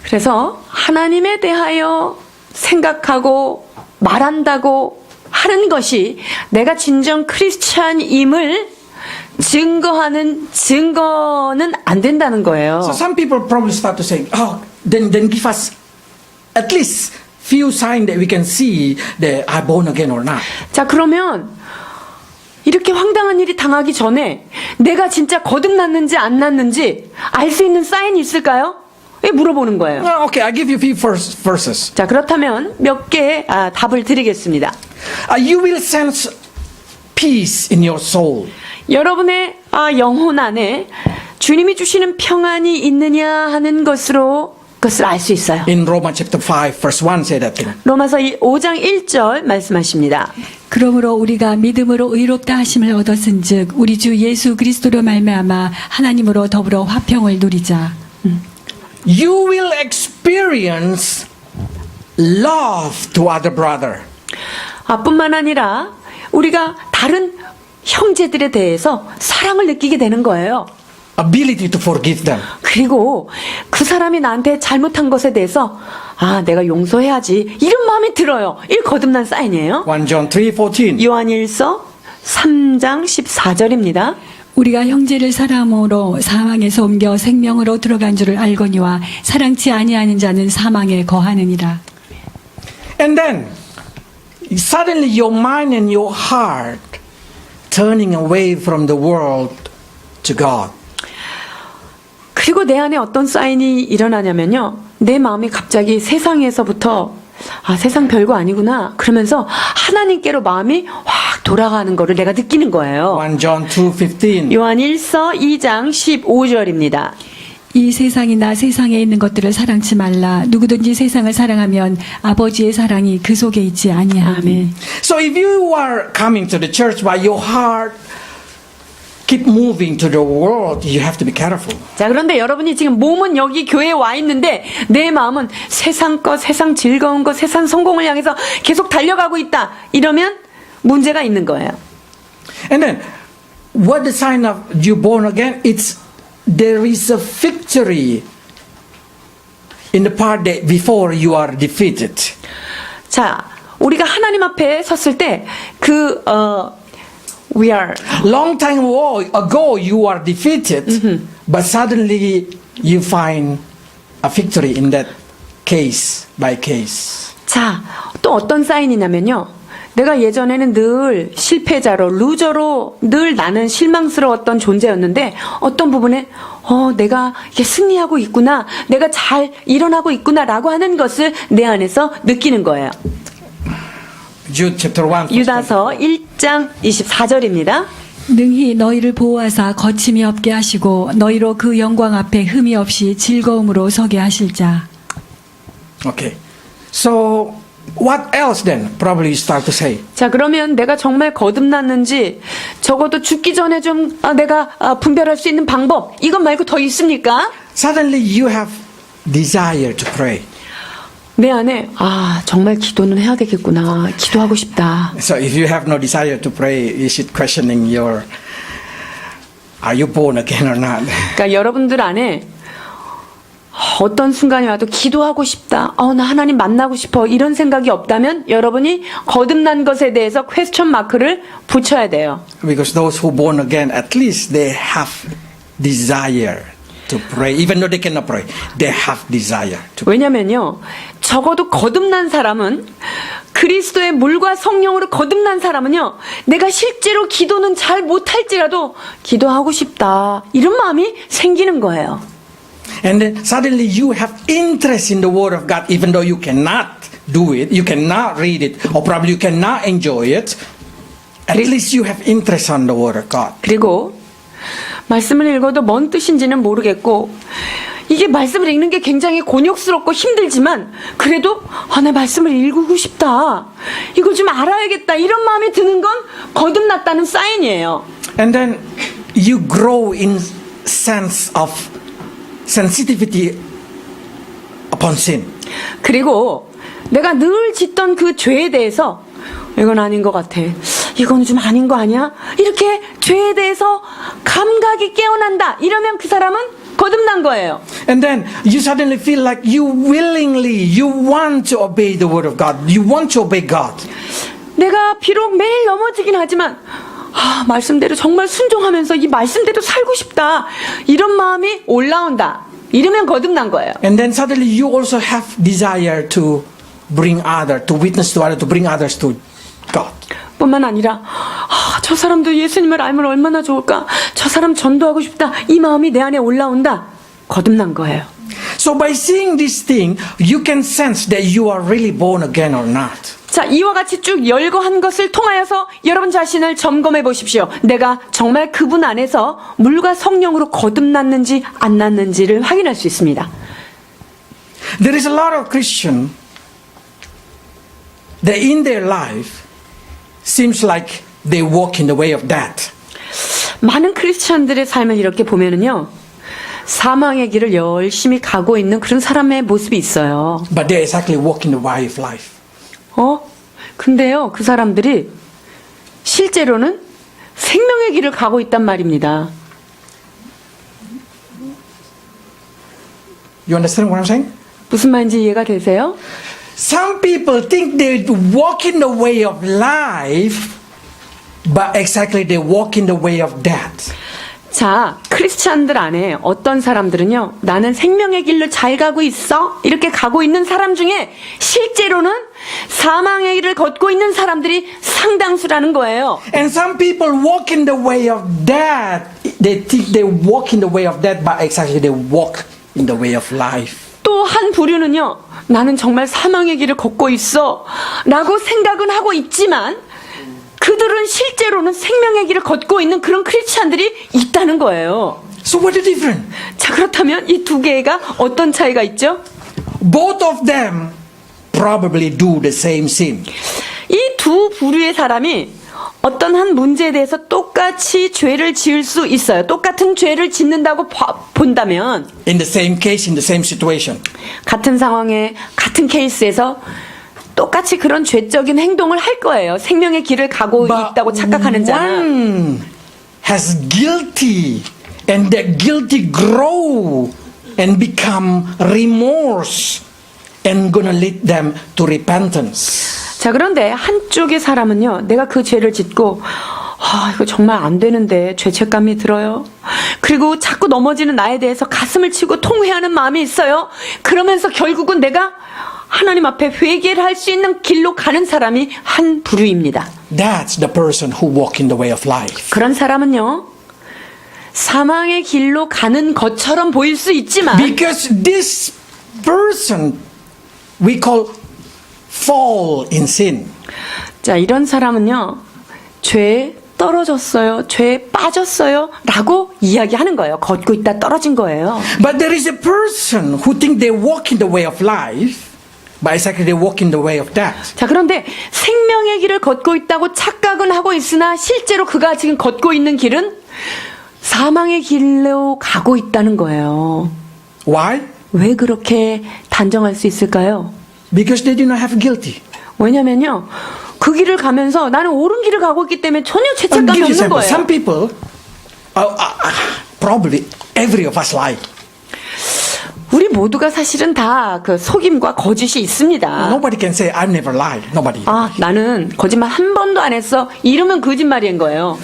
Speaker 2: 그래서 하나님에 대하여 생각하고 말한다고 하는 것이 내가 진정 크리스찬임을 증거하는 증거는 안 된다는 거예요.
Speaker 1: So some people probably start to say, then give us at least few signs that we can see that I'm born again or not.
Speaker 2: 자, 그러면 이렇게 황당한 일이 당하기 전에 내가 진짜 거듭났는지 안 났는지 알 수 있는 사인이 있을까요? 물어보는 거예요.
Speaker 1: Okay, I give you few verses.
Speaker 2: 자, 그렇다면 몇 개의 답을 드리겠습니다.
Speaker 1: You will sense peace in your soul.
Speaker 2: 여러분의 영혼 안에 주님이 주시는 평안이 있느냐 하는 것으로 그것을 알 수 있어요.
Speaker 1: In Romans chapter 5 verse 1 say that thing.
Speaker 2: 로마서 5장 1절 말씀하십니다.
Speaker 3: 그러므로 우리가 믿음으로 의롭다 하심을 얻었은즉 우리 주 예수 그리스도로 말미암아 하나님으로 더불어 화평을 누리자.
Speaker 1: You will experience love to other brother.
Speaker 2: 뿐만 아니라 우리가 다른 형제들에 대해서 사랑을 느끼게 되는 거예요.
Speaker 1: Ability to forgive them.
Speaker 2: 그리고 그 사람이 나한테 잘못한 것에 대해서 내가 용서해야지 이런 마음이 들어요. 이 거듭난 사인이에요.
Speaker 1: 1 John 3:14.
Speaker 2: 요한일서 3장 14절입니다.
Speaker 3: 우리가 형제를 사랑함으로 사망에서 옮겨 생명으로 들어간 줄을 알거니와 사랑치 아니하는 자는 사망에 거하느니라.
Speaker 1: And then suddenly your mind and your heart turning away from the world to God.
Speaker 2: 그리고 내 안에 어떤 사인이 일어나냐면요. 내 마음이 갑자기 세상에서부터 세상 별거 아니구나 그러면서 하나님께로 마음이 확 돌아가는 거를 내가 느끼는 거예요.
Speaker 1: 1 John 2:15.
Speaker 2: 요한 1서 2장 15절입니다.
Speaker 3: 이 세상이나 세상에 있는 것들을 사랑치 말라. 누구든지 세상을 사랑하면 아버지의 사랑이 그 속에 있지 아니하니.
Speaker 1: So if you are coming to the church but your heart keep moving to the world, you have to be careful.
Speaker 2: 자, 그런데 여러분이 지금 몸은 여기 교회에 와 있는데 내 마음은 세상 것, 세상 즐거운 것, 세상 성공을 향해서 계속 달려가고 있다. 이러면 문제가 있는 거예요.
Speaker 1: And then, what the sign of you born again? It's there is a victory in the part that before you are defeated.
Speaker 2: 자, 우리가 하나님 앞에 섰을 때 we are
Speaker 1: Long time ago you are defeated, but suddenly you find a victory in that case by case.
Speaker 2: 자, 또 어떤 사인이냐면요. 내가 예전에는 늘 실패자로, 루저로 늘 나는 실망스러웠던 존재였는데 어떤 부분에 내가 이게 승리하고 있구나, 내가 잘 일어나고 있구나라고 하는 것을 내 안에서 느끼는 거예요.
Speaker 1: Jude chapter 1. verse
Speaker 2: 유다서 1장 24절입니다.
Speaker 3: 능히 너희를 보호하사 거침이 없게 하시고 너희로 그 영광 앞에 흠이 없이 즐거움으로 서게 하실 자.
Speaker 1: 24. Okay. So what else then? Probably you start to say.
Speaker 2: 자, 그러면 내가 정말 거듭났는지 적어도 죽기 전에 좀 내가 분별할 수 있는 방법 이것 말고 더 있습니까?
Speaker 1: Suddenly you have desire to pray.
Speaker 2: 내 안에 정말 기도는 해야 되겠구나. 기도하고 싶다.
Speaker 1: So if you have no desire to pray, you should questioning your are you born again or not?
Speaker 2: 그러니까 여러분들 안에 어떤 순간이 와도 기도하고 싶다. 나 하나님 만나고 싶어. 이런 생각이 없다면 여러분이 거듭난 것에 대해서 퀘스천 마크를 붙여야 돼요.
Speaker 1: Because those who born again, at least they have desire to pray. Even though they cannot pray, they have desire to pray.
Speaker 2: 왜냐면요. 적어도 거듭난 사람은 그리스도의 물과 성령으로 거듭난 사람은요. 내가 실제로 기도는 잘 못할지라도 기도하고 싶다. 이런 마음이 생기는 거예요.
Speaker 1: And then suddenly you have interest in the Word of God, even though you cannot do it, you cannot read it, or probably you cannot enjoy it. At least you have interest on the Word of God.
Speaker 2: 그리고 말씀을 읽어도 뭔 뜻인지는 모르겠고 이게 말씀을 읽는 게 굉장히 곤욕스럽고 힘들지만 그래도 내 말씀을 읽고 싶다. 이걸 좀 알아야겠다. 이런 마음이 드는 건 거듭났다는 사인이에요.
Speaker 1: And then you grow in sense of sensitivity upon sin.
Speaker 2: 그리고 내가 늘 짓던 그 죄에 대해서 이건 아닌 것 같아. 이건 좀 아닌 거 아니야? 이렇게 죄에 대해서 감각이 깨어난다. 이러면 그 사람은 거듭난 거예요.
Speaker 1: And then you suddenly feel like you want to obey the Word of God. You want to obey God.
Speaker 2: 내가 비록 매일 넘어지긴 하지만 말씀대로 정말 순종하면서 이 말씀대로 살고 싶다. 이런 마음이 올라온다. 이러면 거듭난 거예요.
Speaker 1: And then suddenly you also have desire to to witness to others, to bring others to God.
Speaker 2: 뿐만 아니라 저 사람도 예수님을 알면 얼마나 좋을까. 저 사람 전도하고 싶다. 이 마음이 내 안에 올라온다. 거듭난 거예요.
Speaker 1: So by seeing this thing, you can sense that you are really born again or not.
Speaker 2: 자, 이와 같이 쭉 열거한 것을 통하여서 여러분 자신을 점검해 보십시오. 내가 정말 그분 안에서 물과 성령으로 거듭났는지 안 났는지를 확인할 수 있습니다.
Speaker 1: There is a lot of Christian that in their life seems like they walk in the way of death.
Speaker 2: 많은 크리스찬들의 삶을 이렇게 보면은요. 사망의 길을 열심히 가고 있는 그런 사람의 모습이 있어요.
Speaker 1: But they exactly walk in the way of life.
Speaker 2: 근데요, 그 사람들이 실제로는 생명의 길을 가고 있단 말입니다.
Speaker 1: You understand what I'm saying?
Speaker 2: 무슨 말인지 이해가 되세요?
Speaker 1: Some people think they walk in the way of life, but exactly they walk in the way of death.
Speaker 2: 자, 크리스찬들 안에 어떤 사람들은요, 나는 생명의 길로 잘 가고 있어? 이렇게 가고 있는 사람 중에 실제로는 사망의 길을 걷고 있는 사람들이 상당수라는 거예요.
Speaker 1: And some people walk in the way of death. They think they walk in the way of death, but exactly they walk in the way of life.
Speaker 2: 또 또 한 부류는요, 나는 정말 사망의 길을 걷고 있어 라고 생각은 하고 있지만 그들은 실제로는 생명의 길을 걷고 있는 그런 크리스찬들이 있다는 거예요.
Speaker 1: So what is different?
Speaker 2: 자, 그렇다면 이 두 개가 어떤 차이가 있죠?
Speaker 1: Both of them probably do the same sin.
Speaker 2: 이 두 부류의 사람이 어떤 한 문제에 대해서 똑같이 죄를 지을 수 있어요. 똑같은 죄를 짓는다고 본다면
Speaker 1: In the same case, in the same situation.
Speaker 2: 같은 상황에 같은 케이스에서 똑같이 그런 죄적인 행동을 할 거예요. 생명의 길을 가고 있다고 착각하는 자는.
Speaker 1: one has guilty and that guilty grow and become remorse and gonna lead them to repentance.
Speaker 2: 자, 그런데 한쪽의 사람은요, 내가 그 죄를 짓고 이거 정말 안 되는데 죄책감이 들어요. 그리고 자꾸 넘어지는 나에 대해서 가슴을 치고 통회하는 마음이 있어요. 그러면서 결국은 내가 하나님 앞에 회개를 할 수 있는 길로 가는 사람이 한 부류입니다.
Speaker 1: That's the person who walk in the way of life.
Speaker 2: 그런 사람은요, 사망의 길로 가는 것처럼 보일 수 있지만
Speaker 1: Because this person we call fall in sin.
Speaker 2: 자, 이런 사람은요, 죄에 떨어졌어요, 죄에 빠졌어요 라고 이야기하는 거예요. 걷고 있다 떨어진 거예요.
Speaker 1: But there is a person who think they walk in the way of life, but exactly they walk in the way of death.
Speaker 2: 자, 그런데 생명의 길을 걷고 있다고 착각은 하고 있으나 실제로 그가 지금 걷고 있는 길은 사망의 길로 가고 있다는 거예요.
Speaker 1: Why?
Speaker 2: 왜 그렇게 단정할 수 있을까요?
Speaker 1: Because they do not have guilty.
Speaker 2: 왜냐면요, 그 길을 가면서 나는 옳은 길을 가고 있기 때문에 전혀
Speaker 1: I'll
Speaker 2: 죄책감이
Speaker 1: give you
Speaker 2: 없는
Speaker 1: example. Some
Speaker 2: 거예요.
Speaker 1: people, probably every of us lie.
Speaker 2: 우리 모두가 사실은 다 그 속임과 거짓이 있습니다.
Speaker 1: Nobody can say I've never lied. Nobody.
Speaker 2: 나는 거짓말 한 번도 안 했어. 이러면 거짓말인 거예요.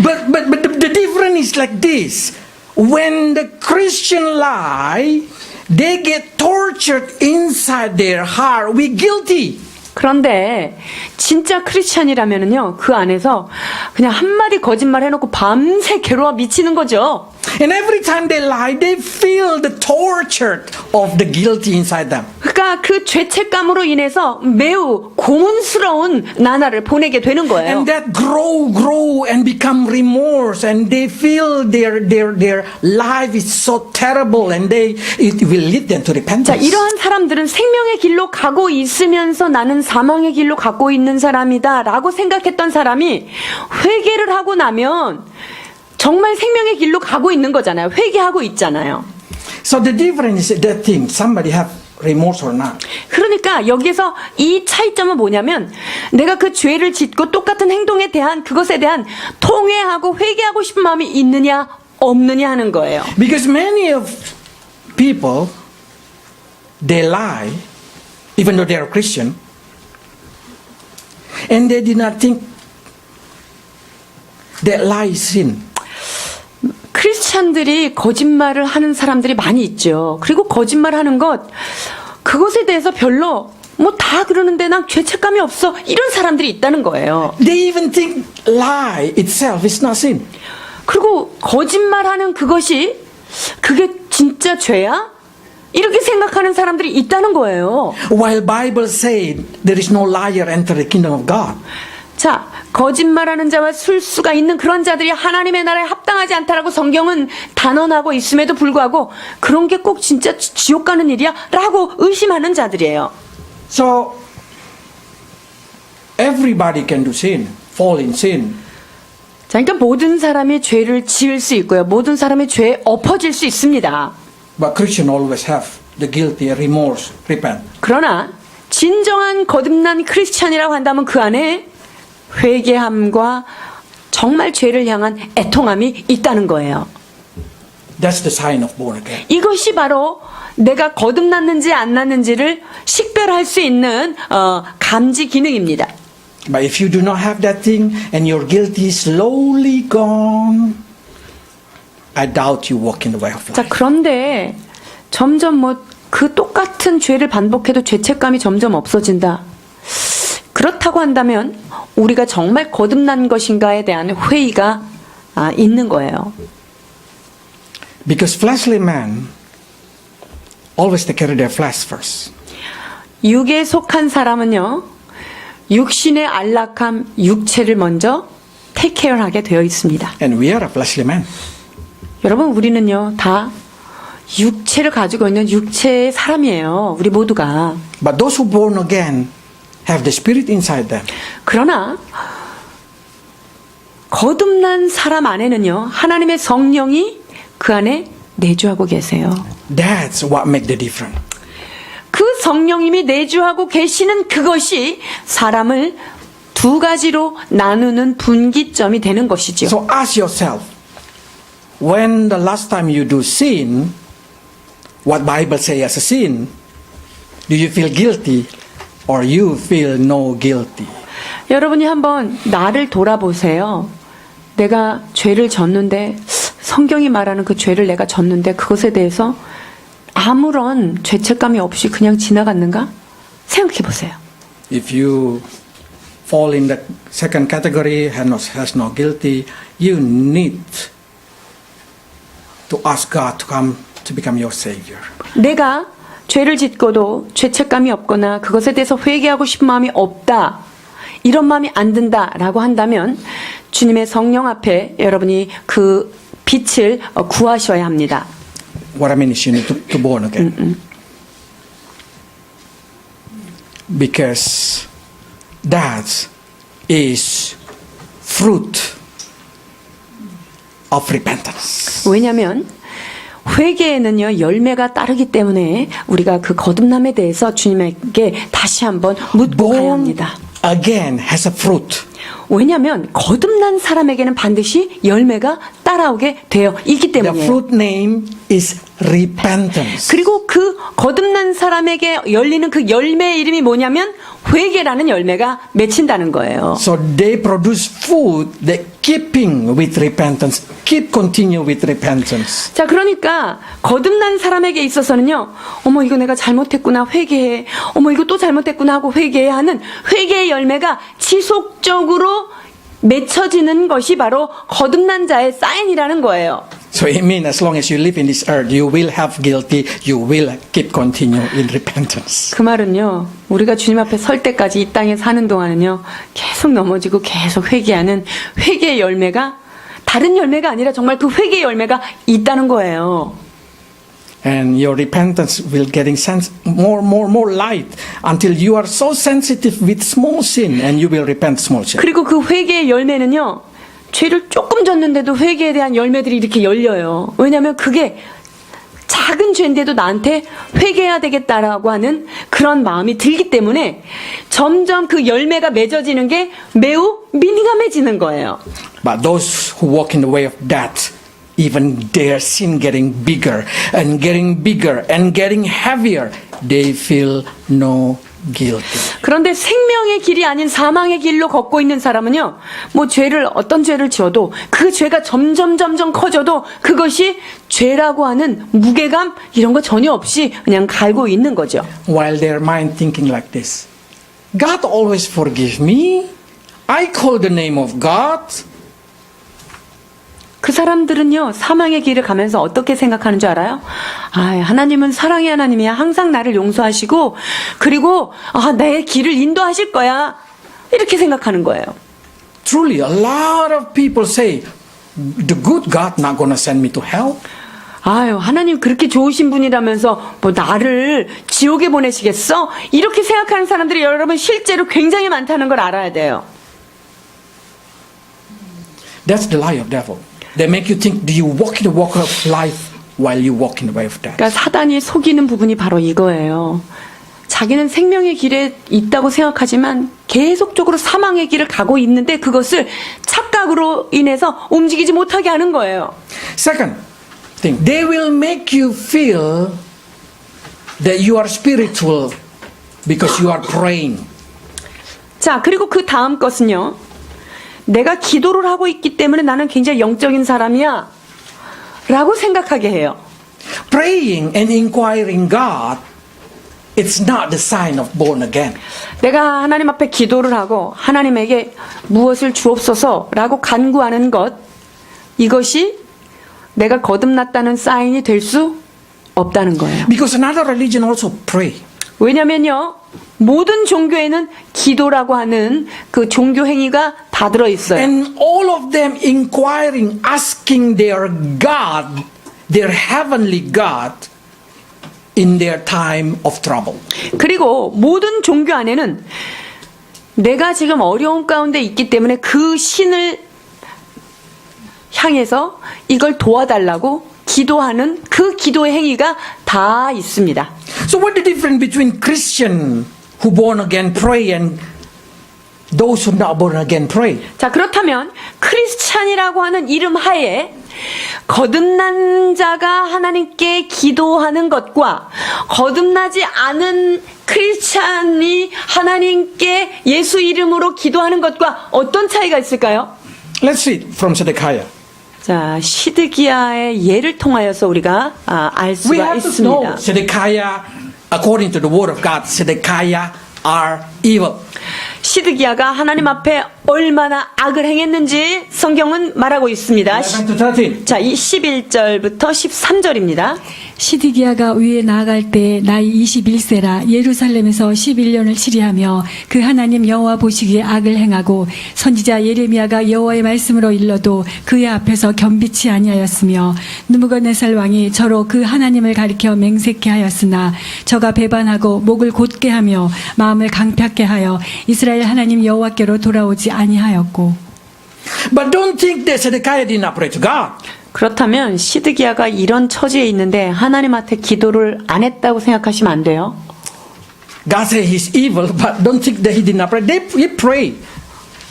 Speaker 1: But the difference is like this. When the Christian lie, they get tortured inside their heart. We guilty.
Speaker 2: 그런데 진짜 크리스찬이라면은요, 그 안에서 그냥 한마디 거짓말 해놓고 밤새 괴로워 미치는 거죠.
Speaker 1: And every time they lie, they feel the torture of the guilty inside them.
Speaker 2: 그러니까 그 죄책감으로 인해서 매우 고문스러운 나날을 보내게 되는 거예요.
Speaker 1: And that grow and become remorse, and they feel their life is so terrible, and it will lead them to
Speaker 2: 자,
Speaker 1: repentance.
Speaker 2: 이러한 사람들은 생명의 길로 가고 있으면서 나는 사망의 길로 가고 있는 사람이다 라고 생각했던 사람이 회개를 하고 나면 정말 생명의 길로 가고 있는 거잖아요. 회개하고 있잖아요.
Speaker 1: So the difference is that thing, somebody have remorse or not.
Speaker 2: 그러니까 여기서 이 차이점은 뭐냐면 내가 그 죄를 짓고 똑같은 행동에 대한 그것에 대한 통회하고 회개하고 싶은 마음이 있느냐 없느냐 하는 거예요.
Speaker 1: Because many of people, they lie, even though they are Christian, and they did not think that lie is sin.
Speaker 2: 크리스찬들이 거짓말을 하는 사람들이 많이 있죠. 그리고 거짓말하는 그것에 대해서 별로 다 그러는데 난 죄책감이 없어 이런 사람들이 있다는 거예요.
Speaker 1: They even think lie itself is not sin.
Speaker 2: 그리고 거짓말하는 그게 진짜 죄야? 이렇게 생각하는 사람들이 있다는 거예요.
Speaker 1: While Bible said there is no liar enter the kingdom of God.
Speaker 2: 자, 거짓말하는 자와 술수가 있는 그런 자들이 하나님의 나라에 합당하지 않다라고 성경은 단언하고 있음에도 불구하고 그런 게 꼭 진짜 지옥 가는 일이야? 라고 의심하는 자들이에요.
Speaker 1: So everybody can do sin, fall in sin.
Speaker 2: 자, 그러니까 모든 사람이 죄를 지을 수 있고요. 모든 사람이 죄에 엎어질 수 있습니다.
Speaker 1: But Christians always have the guilty, remorse, repent.
Speaker 2: 그러나 진정한 거듭난 크리스찬이라고 한다면 그 안에 회개함과 정말 죄를 향한 애통함이 있다는 거예요.
Speaker 1: That's the sign of born again.
Speaker 2: 이것이 바로 내가 거듭났는지 안 났는지를 식별할 수 있는 감지 기능입니다.
Speaker 1: But if you do not have that thing and your guilt is slowly gone, I doubt you walk in the way of
Speaker 2: 자,
Speaker 1: life.
Speaker 2: 그런데 점점 그 똑같은 죄를 반복해도 죄책감이 점점 없어진다. 그렇다고 한다면 우리가 정말 거듭난 것인가에 대한 회의가 있는 거예요.
Speaker 1: Because fleshly man always take care of their flesh first.
Speaker 2: 육에 속한 사람은요, 육신의 안락함, 육체를 먼저 테이크케어하게 되어 있습니다.
Speaker 1: And we are a fleshly man.
Speaker 2: 여러분, 우리는요, 다 육체를 가지고 있는 육체의 사람이에요. 우리 모두가.
Speaker 1: But those who born again have the spirit inside them.
Speaker 2: 그러나 거듭난 사람 안에는요, 하나님의 성령이 그 안에 내주하고 계세요.
Speaker 1: That's what makes the difference.
Speaker 2: 그 성령님이 내주하고 계시는 그것이 사람을 두 가지로 나누는 분기점이 되는 것이죠.
Speaker 1: So ask yourself, when the last time you do sin, what Bible say as a sin, do you feel guilty or you feel no guilty?
Speaker 2: 여러분이 한번 나를 돌아보세요. 내가 죄를 졌는데, 성경이 말하는 그 죄를 내가 졌는데 그것에 대해서 아무런 죄책감이 없이 그냥 지나갔는가? 생각해 보세요.
Speaker 1: If you fall in the second category, has no guilty, you need to ask God to come to become your Savior.
Speaker 2: 내가 죄를 짓고도 죄책감이 없거나 그것에 대해서 회개하고 싶은 마음이 없다, 이런 마음이 안 든다라고 한다면 주님의 성령 앞에 여러분이 그 빛을 구하셔야 합니다.
Speaker 1: What I mean is you need to born again. Because that is fruit of repentance.
Speaker 2: 왜냐하면 회개에는요, 열매가 따르기 때문에 우리가 그 거듭남에 대해서 주님에게 다시 한번 묻고 가야 합니다.
Speaker 1: Again has a fruit.
Speaker 2: 왜냐하면 거듭난 사람에게는 반드시 열매가 따라오게 되어 있기
Speaker 1: The
Speaker 2: 때문이에요.
Speaker 1: fruit name is repentance.
Speaker 2: 그리고 그 거듭난 사람에게 열리는 그 열매의 이름이 뭐냐면 회개라는 열매가 맺힌다는 거예요.
Speaker 1: So they produce food that keeping with repentance, keep continue with repentance.
Speaker 2: 자, 그러니까 거듭난 사람에게 있어서는요, 어머 이거 내가 잘못했구나 회개해, 어머 이거 또 잘못했구나 하고 회개해 하는 회개의 열매가 지속적으로 맺혀지는 것이 바로 거듭난 자의 사인이라는 거예요.
Speaker 1: So it means as long as you live in this earth, you will have guilty, you will keep continue in repentance.
Speaker 2: 그 말은요, 우리가 주님 앞에 설 때까지 이 땅에 사는 동안은요, 계속 넘어지고 계속 회개하는 회개의 열매가 다른 열매가 아니라 정말 그 회개의 열매가 있다는 거예요.
Speaker 1: And your repentance will getting more light until you are so sensitive with small sin and you will repent small sin.
Speaker 2: 그리고 그 회개의 열매는요, 죄를 조금 졌는데도 회개에 대한 열매들이 이렇게 열려요. 왜냐하면 그게 작은 죄인데도 나한테 회개해야 되겠다라고 하는 그런 마음이 들기 때문에 점점 그 열매가 맺어지는 게 매우 민감해지는 거예요.
Speaker 1: But those who walk in the way of death, even their sin getting bigger and getting bigger and getting heavier, they feel no guilty.
Speaker 2: 그런데 생명의 길이 아닌 사망의 길로 걷고 있는 사람은요, 뭐 어떤 죄를 지어도 그 죄가 점점 커져도 그것이 죄라고 하는 무게감 이런 거 전혀 없이 그냥 갈고 있는 거죠.
Speaker 1: While their mind thinking like this, God always forgive me. I call the name of God.
Speaker 2: 그 사람들은요, 사망의 길을 가면서 어떻게 생각하는 줄 알아요? 아, 하나님은 사랑의 하나님이야. 항상 나를 용서하시고, 그리고, 내 길을 인도하실 거야. 이렇게 생각하는 거예요.
Speaker 1: Truly, a lot of people say, the good God not gonna send me to hell.
Speaker 2: 아유, 하나님 그렇게 좋으신 분이라면서 뭐 나를 지옥에 보내시겠어? 이렇게 생각하는 사람들이 여러분 실제로 굉장히 많다는 걸 알아야 돼요.
Speaker 1: That's the lie of devil. They make you think, do you walk in the walk of life while you walk in the way of death?
Speaker 2: 그러니까 사단이 속이는 부분이 바로 이거예요. 자기는 생명의 길에 있다고 생각하지만 계속적으로 사망의 길을 가고 있는데 그것을 착각으로 인해서 움직이지 못하게 하는 거예요.
Speaker 1: Second thing, they will make you feel that you are spiritual because you are praying.
Speaker 2: 자, 그리고 그 다음 것은요. 내가 기도를 하고 있기 때문에 나는 굉장히 영적인 사람이야 라고 생각하게 해요.
Speaker 1: Praying and inquiring God, it's not the sign of born again.
Speaker 2: 내가 하나님 앞에 기도를 하고 하나님에게 무엇을 주옵소서 라고 간구하는 것, 이것이 내가 거듭났다는 사인이 될 수 없다는 거예요.
Speaker 1: Because another religion also pray.
Speaker 2: 왜냐면요, 모든 종교에는 기도라고 하는 그 종교 행위가 다 들어 있어요.
Speaker 1: And all of them inquiring, asking their God, their heavenly God, in their time of trouble.
Speaker 2: 그리고 모든 종교 안에는 내가 지금 어려움 가운데 있기 때문에 그 신을 향해서 이걸 도와달라고 기도하는 그 기도의 행위가 다 있습니다.
Speaker 1: So what the difference between Christian who born again pray and those who not born again pray?
Speaker 2: 자, 그렇다면 크리스찬이라고 하는 이름 하에 거듭난 자가 하나님께 기도하는 것과 거듭나지 않은 크리스찬이 하나님께 예수 이름으로 기도하는 것과 어떤 차이가 있을까요?
Speaker 1: Let's see it from Zedekiah.
Speaker 2: 자, 시드기야의 예를 통하여서 우리가 알
Speaker 1: We
Speaker 2: 수가
Speaker 1: have to know
Speaker 2: 있습니다.
Speaker 1: Zedekiah, according to the word of God, Zedekiah are evil.
Speaker 2: 시드기야가 하나님 앞에 얼마나 악을 행했는지 성경은 말하고 있습니다.
Speaker 1: 11 to 13.
Speaker 2: 자, 이 11절부터 13절입니다.
Speaker 3: 시드기야가 위에 나아갈 때 나이 21세라 예루살렘에서 11년을 치리하며 그 하나님 여호와 보시기에 악을 행하고 선지자 예레미야가 여호와의 말씀으로 일러도 그의 앞에서 겸비치 아니하였으며 느부갓네살 왕이 저로 그 하나님을 가리켜 맹세케 하였으나 저가 배반하고 목을 곧게 하며 마음을 강팍게 하여 이스라엘 하나님 여호와께로 돌아오지 아니하였고.
Speaker 1: But don't think that Zedekiah did not pray to God.
Speaker 2: 그렇다면 시드기야가 이런 처지에 있는데 하나님한테 기도를 안 했다고 생각하시면 안 돼요.
Speaker 1: God said he's evil, but don't think that he did not pray. He prayed.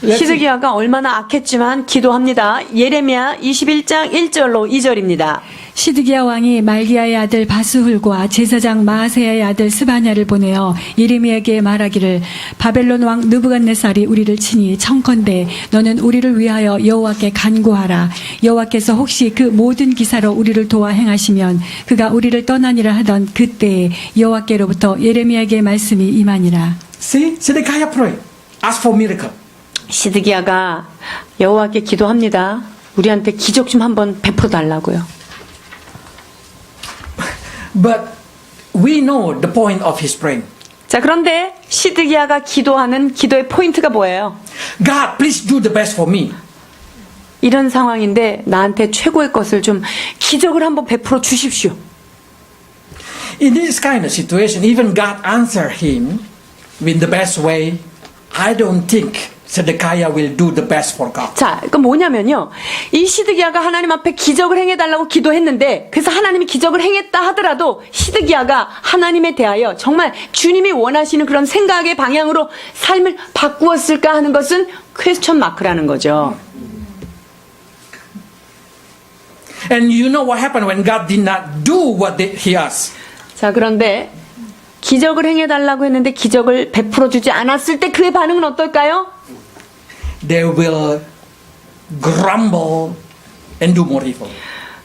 Speaker 1: Let's see.
Speaker 2: 시드기야가 얼마나 악했지만 기도합니다. 예레미야 21장 1절로 2절입니다.
Speaker 3: 시드기야 왕이 말기야의 아들 바스훌과 제사장 마아세야의 아들 스바냐를 보내어 예레미야에게 말하기를 바벨론 왕 느부갓네살이 우리를 치니 청컨대 너는 우리를 위하여 여호와께 간구하라. 여호와께서 혹시 그 모든 기사로 우리를 도와 행하시면 그가 우리를 떠나니라 하던 그때에 여호와께로부터 예레미야에게 말씀이 임하니라.
Speaker 1: See, Zedekiah prayed. Ask for miracle.
Speaker 2: 시드기야가 여호와께 기도합니다. 우리한테 기적 좀 한번 베풀어 달라고요.
Speaker 1: But we know the point of his praying.
Speaker 2: 자, 그런데 시드기야가 기도하는 기도의 포인트가 뭐예요?
Speaker 1: God, please do the best for me.
Speaker 2: 이런 상황인데 나한테 최고의 것을 좀 기적을 한번 베풀어 주십시오.
Speaker 1: In this kind of situation, even God answered him in the best way. I don't think Zedekiah will do the best for God.
Speaker 2: 자, 그건 뭐냐면요. 이 시드기야가 하나님 앞에 기적을 행해달라고 기도했는데, 그래서 하나님이 기적을 행했다 하더라도 시드기야가 하나님에 대하여 정말 주님이 원하시는 그런 생각의 방향으로 삶을 바꾸었을까 하는 것은 퀘스천 마크라는 거죠.
Speaker 1: And you know what happened when God did not do what he asked?
Speaker 2: 자, 그런데 기적을 행해달라고 했는데 기적을 베풀어 주지 않았을 때 그의 반응은 어떨까요?
Speaker 1: They will grumble and do more evil.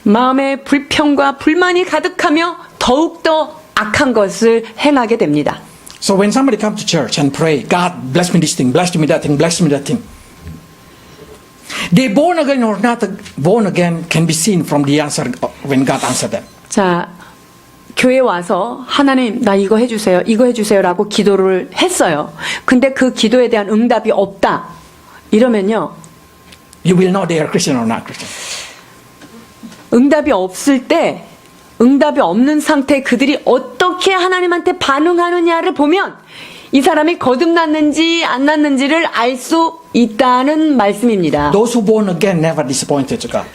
Speaker 2: 마음에 불평과 불만이 가득하며 더욱더 악한 것을 행하게 됩니다.
Speaker 1: So when somebody comes to church and pray, God bless me this thing, bless me that thing, bless me that thing. They born again or not born again can be seen from the answer when God answered them.
Speaker 2: 자, 교회 와서 하나님 나 이거 해주세요, 이거 해주세요라고 기도를 했어요. 근데 그 기도에 대한 응답이 없다. 이러면요.
Speaker 1: You will know they are Christian or not Christian.
Speaker 2: 응답이 없을 때, 응답이 없는 상태에 그들이 어떻게 하나님한테 반응하느냐를 보면 이 사람이 거듭났는지 안 났는지를 알 수 있다는 말씀입니다.
Speaker 1: Those who born again never disappointed to God.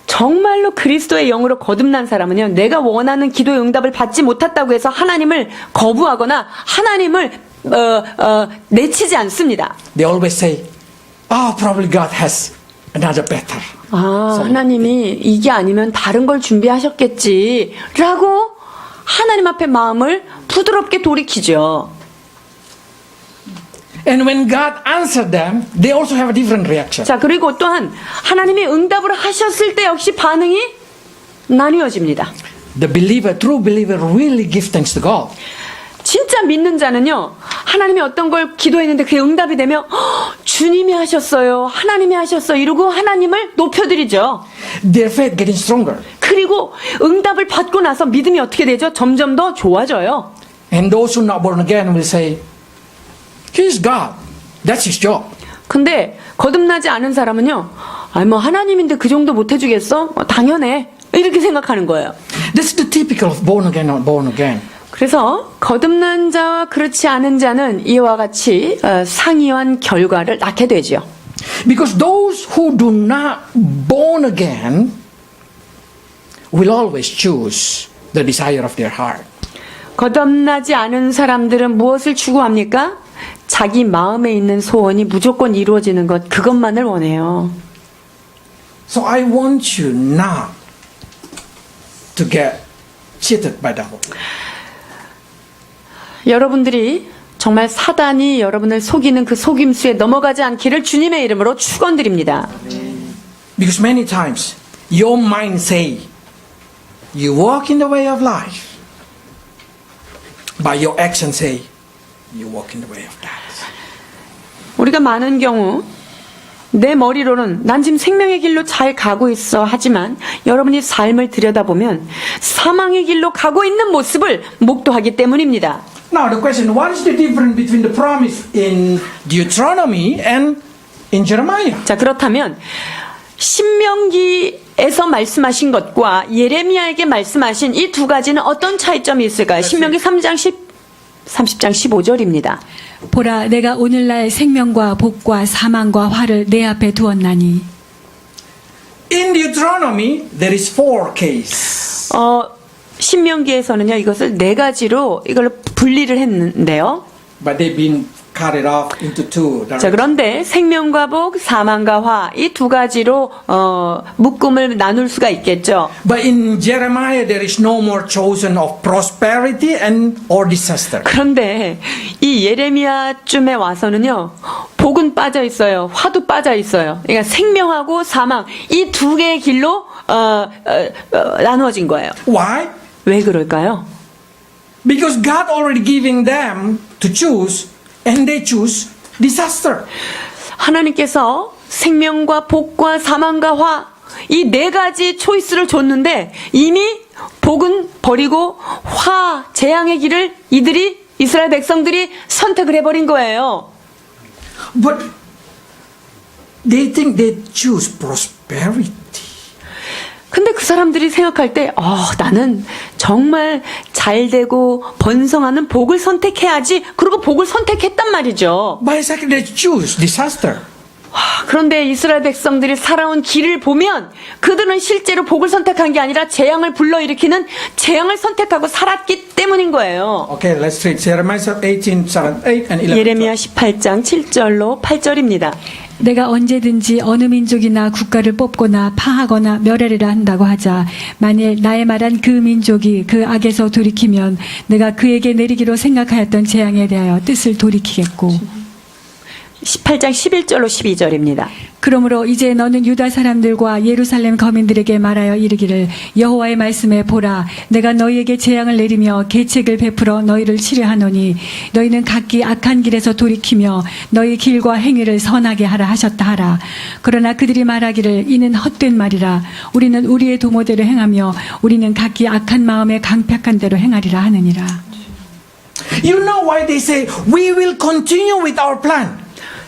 Speaker 2: 정말로 그리스도의 영으로 거듭난 사람은요, 내가 원하는 기도의 응답을 받지 못했다고 해서 하나님을 거부하거나 하나님을 내치지 않습니다.
Speaker 1: They always say, "Oh, probably God has another better."
Speaker 2: 하나님이 이게 아니면 다른 걸 준비하셨겠지라고 하나님 앞에 마음을 부드럽게 돌이키죠.
Speaker 1: And when God answered them, they also have a different reaction.
Speaker 2: 자, 그리고 또한 하나님이 응답을 하셨을 때 역시 반응이 나뉘어집니다.
Speaker 1: The believer, true believer, really give thanks to God.
Speaker 2: 진짜 믿는 자는요, 하나님이 어떤 걸 기도했는데 그게 응답이 되면 주님이 하셨어요, 하나님이 하셨어요 이러고 하나님을 높여드리죠.
Speaker 1: Their faith getting stronger.
Speaker 2: 그 그리고 응답을 받고 나서 믿음이 어떻게 되죠? 점점 더 좋아져요.
Speaker 1: And those who are not born again will say, He's God. That's His job.
Speaker 2: 근데 거듭나지 않은 사람은요, 아니 뭐 하나님인데 그 정도 못 해주겠어? 당연해. 이렇게 생각하는 거예요.
Speaker 1: That's the typical of born again, not born again.
Speaker 2: 그래서 거듭난 자와 그렇지 않은 자는 이와 같이 상이한 결과를 낳게 되죠.
Speaker 1: Because those who do not born again will always choose the desire of their heart.
Speaker 2: 거듭나지 않은 사람들은 무엇을 추구합니까? 자기 마음에 있는 소원이 무조건 이루어지는 것, 그것만을 원해요.
Speaker 1: So I want you not to get cheated by devil.
Speaker 2: 여러분들이 정말 사단이 여러분을 속이는 그 속임수에 넘어가지 않기를 주님의 이름으로 축원드립니다.
Speaker 1: Because many times your mind say you walk in the way of life, but your actions say you walk in the way of death.
Speaker 2: 우리가 많은 경우 내 머리로는 난 지금 생명의 길로 잘 가고 있어 하지만 여러분이 삶을 들여다보면 사망의 길로 가고 있는 모습을 목도하기 때문입니다.
Speaker 1: Now the question, what is the difference between the promise in Deuteronomy and in Jeremiah?
Speaker 2: 자, 그렇다면 신명기에서 말씀하신 것과 예레미야에게 말씀하신 이 두 가지는 어떤 차이점이 있을까요? 신명기 30장 15절입니다.
Speaker 3: 보라, 내가 오늘날 생명과 복과 사망과 화를 내 앞에 두었나니.
Speaker 1: In Deuteronomy, there is 4 cases.
Speaker 2: 신명기에서는요, 이것을 네 가지로 이걸 분리를 했는데요.
Speaker 1: But they've been cut it off into 2.
Speaker 2: 자, 그런데 생명과 복, 사망과 화, 이 두 가지로 묶음을 나눌 수가 있겠죠.
Speaker 1: But in Jeremiah, there is no more chosen of prosperity and or disaster.
Speaker 2: 그런데 이 예레미야쯤에 와서는요, 복은 빠져 있어요. 화도 빠져 있어요. 그러니까 생명하고 사망, 이 두 개의 길로 나누어진 거예요.
Speaker 1: Why?
Speaker 2: 왜 그럴까요?
Speaker 1: Because God already giving them to choose, and they choose disaster.
Speaker 2: 하나님께서 생명과 복과 사망과 화, 이 네 가지 초이스를 줬는데 이미 복은 버리고 화, 재앙의 길을 이스라엘 백성들이 선택을 해버린 거예요.
Speaker 1: But they think they choose prosperity.
Speaker 2: 근데 그 사람들이 생각할 때, 나는 정말 잘 되고 번성하는 복을 선택해야지. 그리고 복을 선택했단 말이죠.
Speaker 1: But exactly they choose disaster.
Speaker 2: 그런데 이스라엘 백성들이 살아온 길을 보면 그들은 실제로 복을 선택한 게 아니라 재앙을 불러일으키는 재앙을 선택하고 살았기 때문인 거예요.
Speaker 1: Okay, let's read Jeremiah 18, 7, 8 and 11.
Speaker 2: 예레미야 18장 7절로 8절입니다.
Speaker 3: 내가 언제든지 어느 민족이나 국가를 뽑거나 파하거나 멸하리라 한다고 하자. 만일 나의 말한 그 민족이 그 악에서 돌이키면 내가 그에게 내리기로 생각하였던 재앙에 대하여 뜻을 돌이키겠고.
Speaker 2: 18장 11절로 12절입니다.
Speaker 3: 그러므로 이제 너는 유다 사람들과 예루살렘 거민들에게 말하여 이르기를 여호와의 말씀에 보라, 내가 너희에게 재앙을 내리며 계책을 베풀어 너희를 치료하노니 너희는 각기 악한 길에서 돌이키며 너희 길과 행위를 선하게 하라 하셨다 하라. 그러나 그들이 말하기를 이는 헛된 말이라. 우리는 우리의 도모대로 행하며 우리는 각기 악한 마음에 강팍한 대로 행하리라 하느니라.
Speaker 1: You know why they say we will continue with our plan?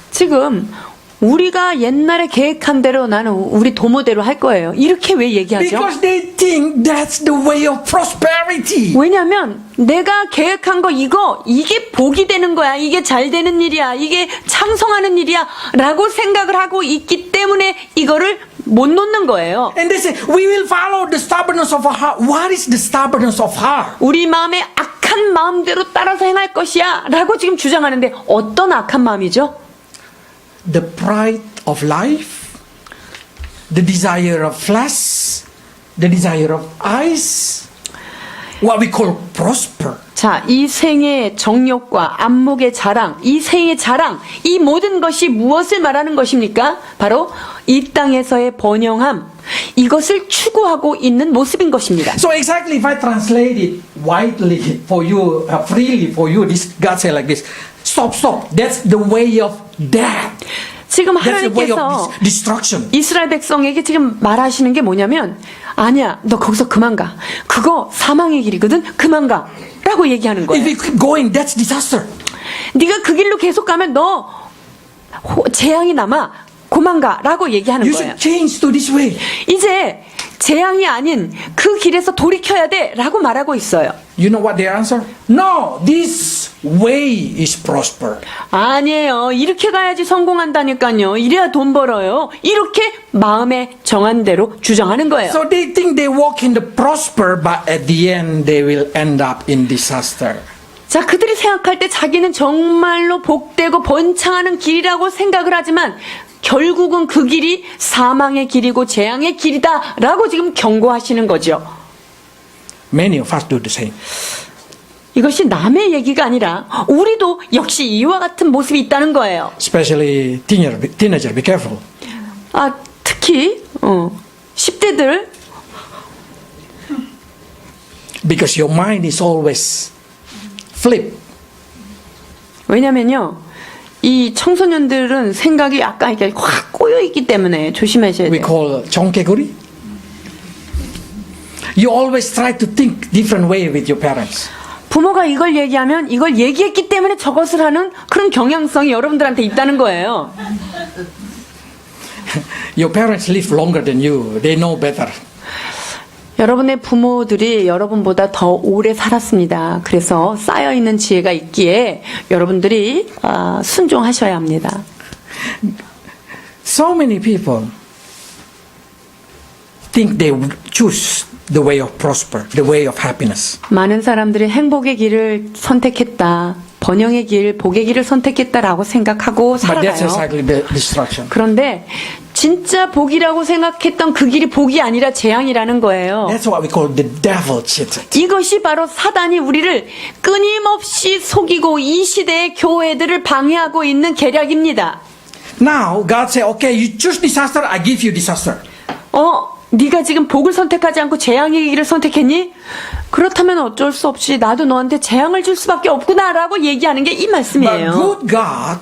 Speaker 2: 지금 우리가 옛날에 계획한 대로 나는 우리 도모대로 할 거예요. 이렇게 왜 얘기하죠?
Speaker 1: Because they think that's the way of prosperity.
Speaker 2: 왜냐하면 내가 계획한 거 이게 복이 되는 거야. 이게 잘 되는 일이야. 이게 창성하는 일이야. 라고 생각을 하고 있기 때문에 이거를 못 놓는 거예요.
Speaker 1: And they say we will follow the stubbornness of our heart. What is the stubbornness of heart?
Speaker 2: 우리 마음의 악한 마음대로 따라서 행할 것이야. 라고 지금 주장하는데 어떤 악한 마음이죠?
Speaker 1: The pride of life, the desire of flesh, the desire of eyes, what we call prosper.
Speaker 2: 자, 이 생의 정욕과 안목의 자랑, 이 생의 자랑, 이 모든 것이 무엇을 말하는 것입니까? 바로 이 땅에서의 번영함, 이것을 추구하고 있는 모습인 것입니다.
Speaker 1: So exactly if I translate it widely for you, freely for you, this God say like this, stop, that's the way of death.
Speaker 2: 지금
Speaker 1: That's the way of
Speaker 2: 하나님께서
Speaker 1: destruction.
Speaker 2: 이스라엘 백성에게 지금 말하시는 게 뭐냐면 아니야 너 거기서 그만 가. 그거 사망의 길이거든. 그만 가. 라고 얘기하는
Speaker 1: If
Speaker 2: 거예요.
Speaker 1: you keep going, that's disaster.
Speaker 2: 네가 그 길로 계속 가면 너 재앙이 남아. 그만 가. 라고 얘기하는
Speaker 1: You
Speaker 2: 거예요.
Speaker 1: should change to this way.
Speaker 2: 이제 재앙이 아닌 그 길에서 돌이켜야 돼. 라고 말하고 있어요.
Speaker 1: You know what their answer? No, this way is prosper.
Speaker 2: 아니에요. 이렇게 가야지 성공한다니까요. 이래야 돈 벌어요. 이렇게 마음에 정한 대로 주장하는 거예요.
Speaker 1: So they think they walk in the prosper, but at the end they will end up in disaster.
Speaker 2: 자, 그들이 생각할 때 자기는 정말로 복되고 번창하는 길이라고 생각을 하지만 결국은 그 길이 사망의 길이고 재앙의 길이다 라고 지금 경고하시는 거죠.
Speaker 1: Many of us do the same.
Speaker 2: 이것이 남의 얘기가 아니라 우리도 역시 이와 같은 모습이 있다는 거예요.
Speaker 1: Especially teenager, be careful.
Speaker 2: 아, 특히 10대들
Speaker 1: Because your mind is always flip.
Speaker 2: 왜냐면요. 이 청소년들은 생각이 약간 이렇게 확 꼬여 있기 때문에 조심하셔야
Speaker 1: We
Speaker 2: 돼요.
Speaker 1: call 정개구리. You always try to think different way with your parents.
Speaker 2: 부모가 이걸 얘기하면 이걸 얘기했기 때문에 저것을 하는 그런 경향성이 여러분들한테 있다는 거예요.
Speaker 1: Your parents live longer than you. They know better.
Speaker 2: 여러분의 부모들이 여러분보다 더 오래 살았습니다. 그래서 쌓여있는 지혜가 있기에 여러분들이 순종하셔야 합니다.
Speaker 1: So many people think they would choose the way of prosper, the way of happiness.
Speaker 2: 많은 사람들이 행복의 길을 선택했다. 번영의 길, 복의 길을 선택했다라고 생각하고
Speaker 1: But that's
Speaker 2: 살아가요.
Speaker 1: exactly the destruction.
Speaker 2: 그런데 진짜 복이라고 생각했던 그 길이 복이 아니라 재앙이라는 거예요.
Speaker 1: That's what we call the devil cheated.
Speaker 2: 이것이 바로 사단이 우리를 끊임없이 속이고 이 시대의 교회들을 방해하고 있는 계략입니다.
Speaker 1: Now God say, okay, you choose disaster, I give you disaster.
Speaker 2: 네가 지금 복을 선택하지 않고 재앙의 길을 선택했니? 그렇다면 어쩔 수 없이 나도 너한테 재앙을 줄 수밖에 없구나라고 얘기하는 게 이
Speaker 1: But
Speaker 2: 말씀이에요.
Speaker 1: good God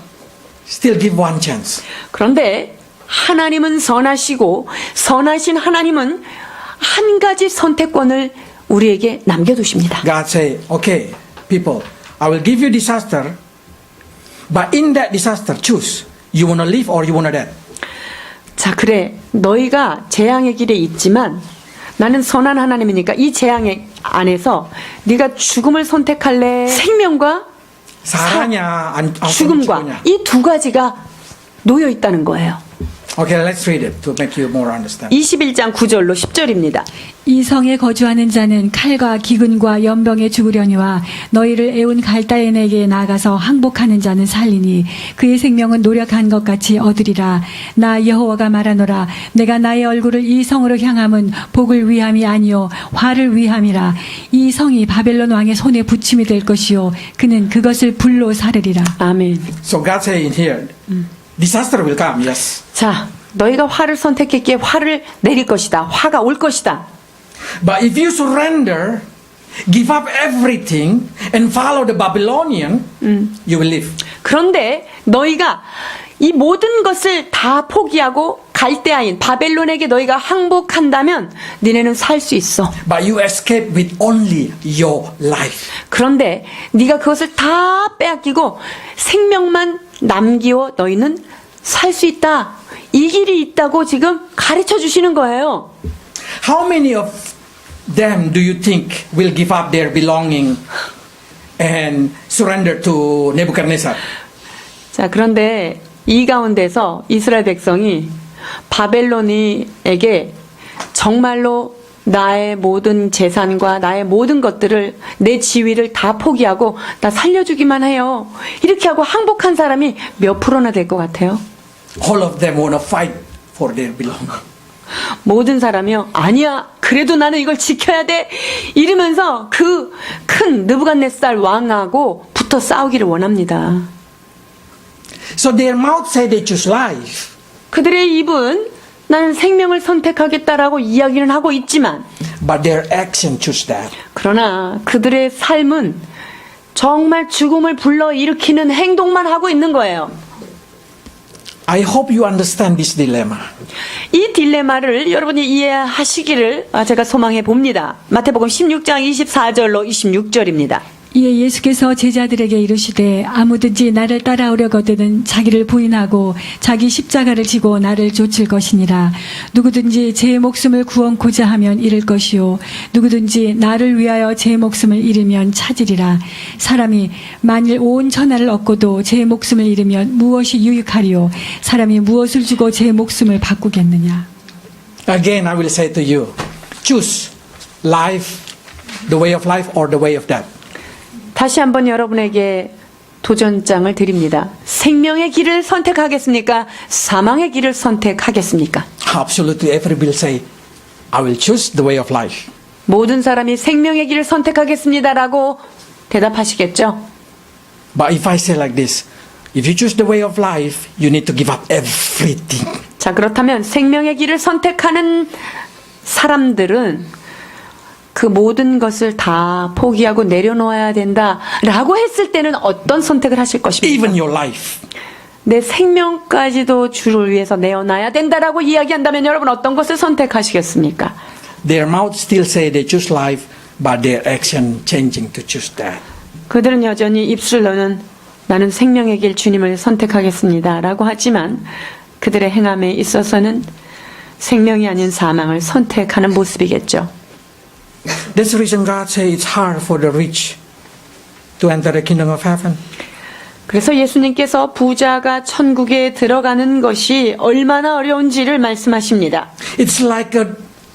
Speaker 1: still give one chance.
Speaker 2: 그런데 하나님은 선하시고 선하신 하나님은 한 가지 선택권을 우리에게 남겨두십니다.
Speaker 1: God say, okay, people, I will give you disaster, but in that disaster, choose. You want to live or you want to die.
Speaker 2: 자, 그래. 너희가 재앙의 길에 있지만 나는 선한 하나님이니까 이 재앙의 안에서 네가 죽음을 선택할래? 생명과
Speaker 1: 사랑이야,
Speaker 2: 죽음과
Speaker 1: 죽음이야.
Speaker 2: 이 두 가지가 놓여 있다는 거예요.
Speaker 1: Okay, let's read it to make you more understand.
Speaker 2: 21장 9절로 10절입니다.
Speaker 3: 이 성에 거주하는 자는 칼과 기근과 연병에 죽으려니와 너희를 애운 갈다인에게 나가서 항복하는 자는 살리니 그의 생명은 노력한 것 같이 얻으리라. 나 여호와가 말하노라. 내가 나의 얼굴을 이 성으로 향함은 복을 위함이 아니요 화를 위함이라. 이 성이 바벨론 왕의 손에 붙임이 될 것이요 그는 그것을 불로 사르리라.
Speaker 2: 아멘.
Speaker 1: So God say in here, disaster will come, yes.
Speaker 2: 자, 너희가 화를 선택했기에 화를 내릴 것이다. 화가 올 것이다.
Speaker 1: But if you surrender, give up everything and follow the Babylonian, you will live.
Speaker 2: 그런데 너희가 이 모든 것을 다 포기하고 갈대아인 바벨론에게 너희가 항복한다면 너희는 살 수 있어.
Speaker 1: But you escape with only your life.
Speaker 2: 그런데 네가 그것을 다 빼앗기고 생명만 남기고 너희는 살 수 있다. 이 길이 있다고 지금 가르쳐 주시는 거예요.
Speaker 1: How many of them do you think will give up their belonging and surrender to Nebuchadnezzar?
Speaker 2: 자, 그런데 이 가운데서 이스라엘 백성이 바벨론에게 정말로 나의 모든 재산과 나의 모든 것들을 내 지위를 다 포기하고 나 살려주기만 해요. 이렇게 하고 항복한 사람이 몇 프로나 될 것 같아요?
Speaker 1: All of them want to fight for their belonging.
Speaker 2: 모든 사람이요. 아니야. 그래도 나는 이걸 지켜야 돼. 이러면서 그 큰 느부갓네살 왕하고 붙어 싸우기를 원합니다.
Speaker 1: So their mouth say they choose life.
Speaker 2: 그들의 입은 나는 생명을 선택하겠다라고 이야기는 하고 있지만
Speaker 1: But their action choose that.
Speaker 2: 그러나 그들의 삶은 정말 죽음을 불러일으키는 행동만 하고 있는 거예요.
Speaker 1: I hope you understand this dilemma.
Speaker 2: 이 딜레마를 여러분이 이해하시기를 제가 소망해 봅니다. 마태복음 16장 24절로 26절입니다.
Speaker 3: 이에 예수께서 제자들에게 이르시되 아무든지 나를 따라오려거든 자기를 부인하고 자기 십자가를 지고 나를 좇을 것이니라. 누구든지 제 목숨을 구원코자 하면 잃을 것이요 누구든지 나를 위하여 제 목숨을 잃으면 찾으리라. 사람이 만일 온 천하를 얻고도 제 목숨을 잃으면 무엇이 유익하리요 사람이 무엇을 주고 제 목숨을 바꾸겠느냐.
Speaker 1: Again, I will say to you, choose life, the way of life or the way of death.
Speaker 2: 다시 한번 여러분에게 도전장을 드립니다. 생명의 길을 선택하겠습니까? 사망의 길을 선택하겠습니까?
Speaker 1: Absolutely everybody will say, I will choose the way of life.
Speaker 2: 모든 사람이 생명의 길을 선택하겠습니다라고 대답하시겠죠?
Speaker 1: But if I say like this, if you choose the way of life, you need to give up everything.
Speaker 2: 자, 그렇다면 생명의 길을 선택하는 사람들은 그 모든 것을 다 포기하고 내려놓아야 된다라고 했을 때는 어떤 선택을 하실 것입니까?
Speaker 1: Even your life.
Speaker 2: 내 생명까지도 주를 위해서 내어놔야 된다라고 이야기한다면 여러분 어떤 것을 선택하시겠습니까?
Speaker 1: Their mouth still say they choose life, but their action changing to choose death.
Speaker 2: 그들은 여전히 입술로는 나는 생명의 길 주님을 선택하겠습니다라고 하지만 그들의 행함에 있어서는 생명이 아닌 사망을 선택하는 모습이겠죠.
Speaker 1: That's the reason God says it's hard for the rich to enter the kingdom of heaven.
Speaker 2: 그래서 예수님께서 부자가 천국에 들어가는 것이 얼마나 어려운지를 말씀하십니다.
Speaker 1: It's like a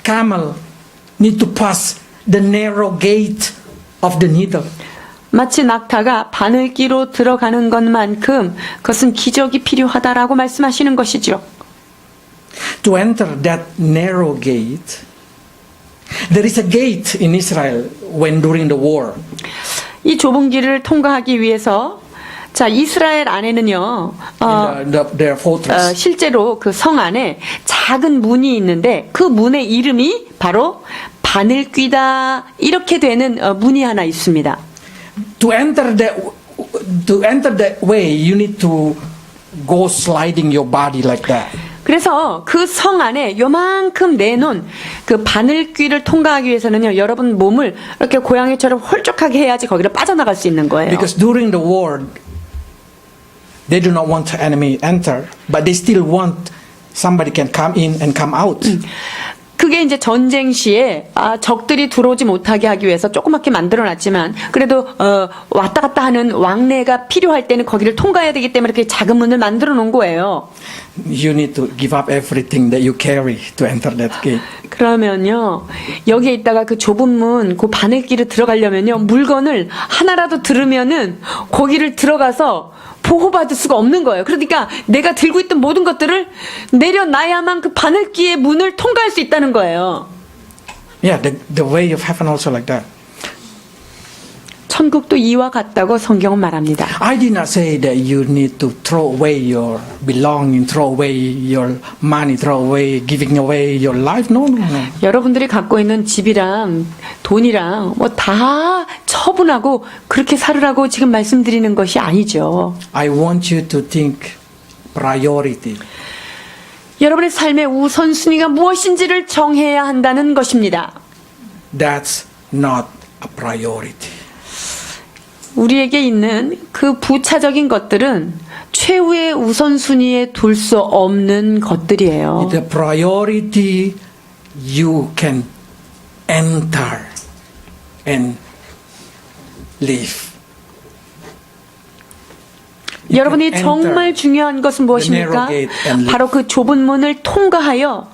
Speaker 1: camel need to pass the narrow gate of the needle.
Speaker 2: 마치 낙타가 바늘기로 들어가는 것만큼 그것은 기적이 필요하다라고 말씀하시는 것이죠.
Speaker 1: To enter that narrow gate, there is a gate in Israel when during the war.
Speaker 2: 이 좁은 길을 통과하기 위해서 자 이스라엘 안에는요
Speaker 1: Their fortress.
Speaker 2: 실제로 그 성 안에 작은 문이 있는데 그 문의 이름이 바로 바늘귀다 이렇게 되는 문이 하나 있습니다.
Speaker 1: To enter that way, you need to go sliding your body like that.
Speaker 2: 그래서 그 성 안에 요만큼 내놓은 그 바늘귀를 통과하기 위해서는요, 여러분 몸을 이렇게 고양이처럼 홀쭉하게 해야지 거기를 빠져나갈 수 있는 거예요.
Speaker 1: Because during the war, they do not want the enemy enter, but they still want somebody can come in and come out.
Speaker 2: 그게 이제 전쟁 시에 적들이 들어오지 못하게 하기 위해서 조그맣게 만들어놨지만 그래도 왔다 갔다 하는 왕래가 필요할 때는 거기를 통과해야 되기 때문에 이렇게 작은 문을 만들어 놓은 거예요.
Speaker 1: You need to give up everything that you carry to enter that gate.
Speaker 2: 그러면요 여기에 있다가 그 좁은 문, 그 바늘길을 들어가려면요 물건을 하나라도 들으면은 거기를 들어가서 보호받을 수가 없는 거예요. 그러니까 내가 들고 있던 모든 것들을 내려놔야만 그 바늘기의 문을 통과할 수 있다는 거예요.
Speaker 1: Yeah, the way of heaven also like that.
Speaker 2: 천국도 이와 같다고 성경은 말합니다.
Speaker 1: I did not say that you need to throw away your belonging, throw away your money, throw away, giving away your life. No.
Speaker 2: 여러분들이 갖고 있는 집이랑 돈이랑 뭐 다 처분하고 그렇게 살으라고 지금 말씀드리는 것이 아니죠.
Speaker 1: I want you to think priority.
Speaker 2: 여러분의 삶의 우선순위가 무엇인지를 정해야 한다는 것입니다.
Speaker 1: That's not a priority.
Speaker 2: 우리에게 있는 그 부차적인 것들은 최후의 우선순위에 둘 수 없는 것들이에요.
Speaker 1: The priority you can enter and live.
Speaker 2: 여러분이 정말 중요한 것은 무엇입니까? 바로 그 좁은 문을 통과하여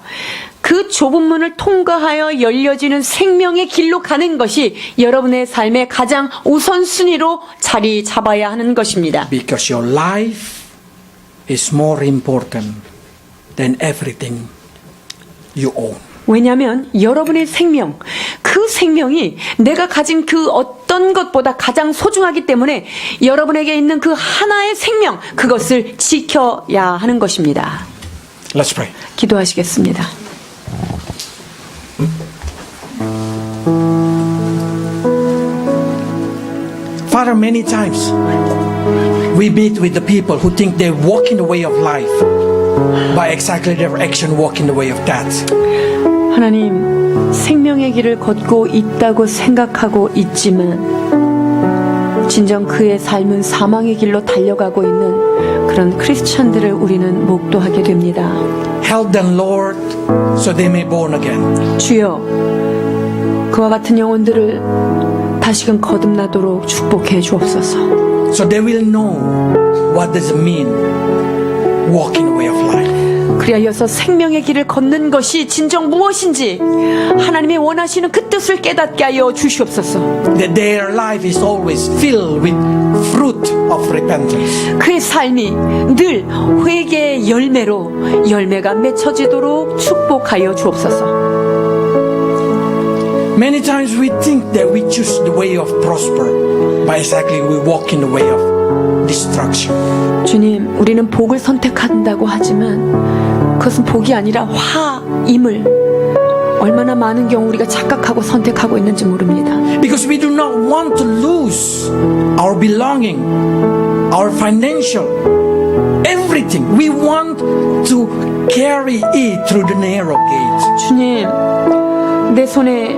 Speaker 2: 그 좁은 문을 통과하여 열려지는 생명의 길로 가는 것이 여러분의 삶의 가장 우선순위로 자리 잡아야 하는 것입니다.
Speaker 1: Because your life is more important than everything you own.
Speaker 2: 왜냐하면 여러분의 생명, 그 생명이 내가 가진 그 어떤 것보다 가장 소중하기 때문에 여러분에게 있는 그 하나의 생명, 그것을 지켜야 하는 것입니다.
Speaker 1: Let's pray.
Speaker 2: 기도하시겠습니다.
Speaker 1: Father, many times We meet with the people who think they walk in the way of life, but exactly their action walk in the way of death.
Speaker 2: 하나님, 생명의 길을 걷고 있다고 생각하고 있지만 진정 그의 삶은 사망의 길로 달려가고 있는 그런 크리스찬들을 우리는 목도하게 됩니다.
Speaker 1: Help them, Lord, so they may be born again.
Speaker 2: 주여, 그와 같은 영혼들을 다시금 거듭나도록 축복해 주옵소서.
Speaker 1: So they will know what does it mean walk in the way of life.
Speaker 2: 그리하여서 생명의 길을 걷는 것이 진정 무엇인지 하나님이 원하시는 그 뜻을 깨닫게 하여 주시옵소서.
Speaker 1: That their life is always filled with fruit of repentance.
Speaker 2: 그의 삶이 늘 회개의 열매로 열매가 맺혀지도록 축복하여 주옵소서.
Speaker 1: Many times we think that we choose the way of prosper, but exactly we walk in the way of destruction.
Speaker 2: 주님, 우리는 복을 선택한다고 하지만 그것은 복이 아니라 화임을 얼마나 많은 경우 우리가 착각하고 선택하고 있는지 모릅니다.
Speaker 1: Because we do not want to lose our belonging, our financial, everything. We want to carry it through the narrow gate.
Speaker 2: 주님, 내 손에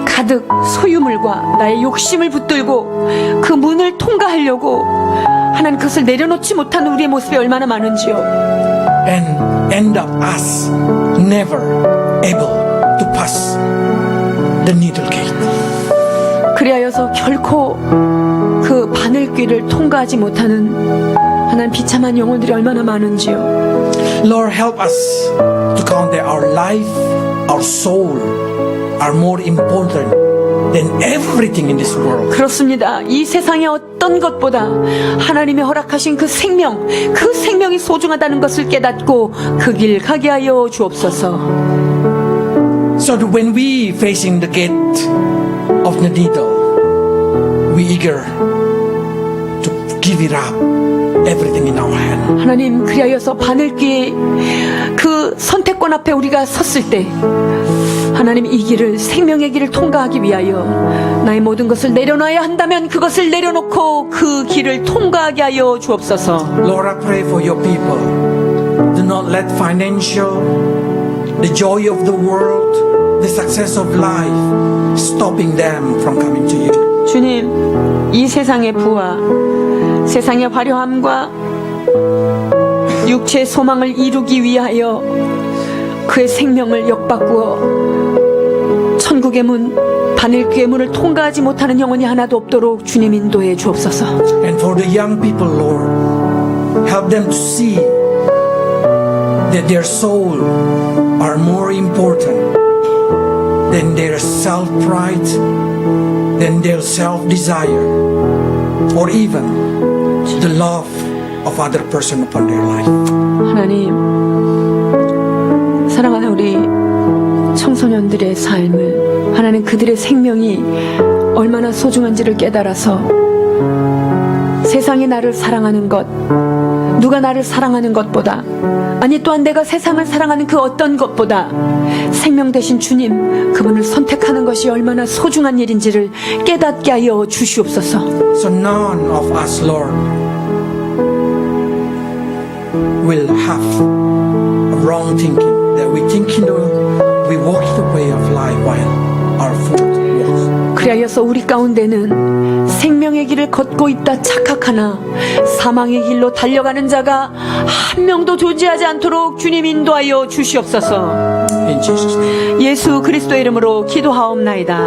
Speaker 2: 가득 소유물과 나의 욕심을 붙들고 그 문을 통과하려고 하나님 그것을 내려놓지 못한 우리의 모습이 얼마나 많은지요.
Speaker 1: And end up us never able to pass the needle gate.
Speaker 2: 그리하여서 결코 그 바늘귀를 통과하지 못하는 하나님 비참한 영혼들이 얼마나 많은지요.
Speaker 1: Lord, help us to count that our life, our soul are more important than everything in this world.
Speaker 2: 그렇습니다. 이 세상의 어떤 것보다 하나님이 허락하신 그 생명이 소중하다는 것을 깨닫고 그 길 가게 하여 주옵소서.
Speaker 1: So that when we facing the gate of the needle, we eager to give it up, everything in our hand.
Speaker 2: 하나님, 그리하여서 바늘귀의 그 선택권 앞에 우리가 섰을 때 하나님 이 길을 생명의 길을 통과하기 위하여 나의 모든 것을 내려놔야 한다면 그것을 내려놓고 그 길을 통과하게 하여 주옵소서.
Speaker 1: Lord, I pray for your people. Do not let financial, the joy of the world, the success of life, stopping them from coming to you.
Speaker 2: 주님, 이 세상의 부와 세상의 화려함과 육체의 소망을 이루기 위하여 그의 생명을 역바꾸어 천국의 문, 바늘귀의 문을 통과하지 못하는 영혼이 하나도 없도록 주님 인도해 주옵소서.
Speaker 1: And for the young people, Lord, help them to see that their soul are more important than their self-pride, than their self-desire, or even the love of other person upon their life.
Speaker 2: 하나님, 사랑하는 우리 청소년들의 삶을 하나님 그들의 생명이 얼마나 소중한지를 깨달아서 세상이 나를 사랑하는 것, 누가 나를 사랑하는 것보다, 아니 또한 내가 세상을 사랑하는 그 어떤 것보다 생명 되신 주님 그분을 선택하는 것이 얼마나 소중한 일인지를 깨닫게 하여 주시옵소서.
Speaker 1: So none of us, Lord, will have a wrong thinking, that we walk the way of life while our foot walks.
Speaker 2: 그리하여서 우리 가운데는 생명의 길을 걷고 있다 착각하나 사망의 길로 달려가는 자가 한 명도 존재하지 않도록 주님 인도하여 주시옵소서.
Speaker 1: In Jesus' name.
Speaker 2: 예수 그리스도의 이름으로 기도하옵나이다.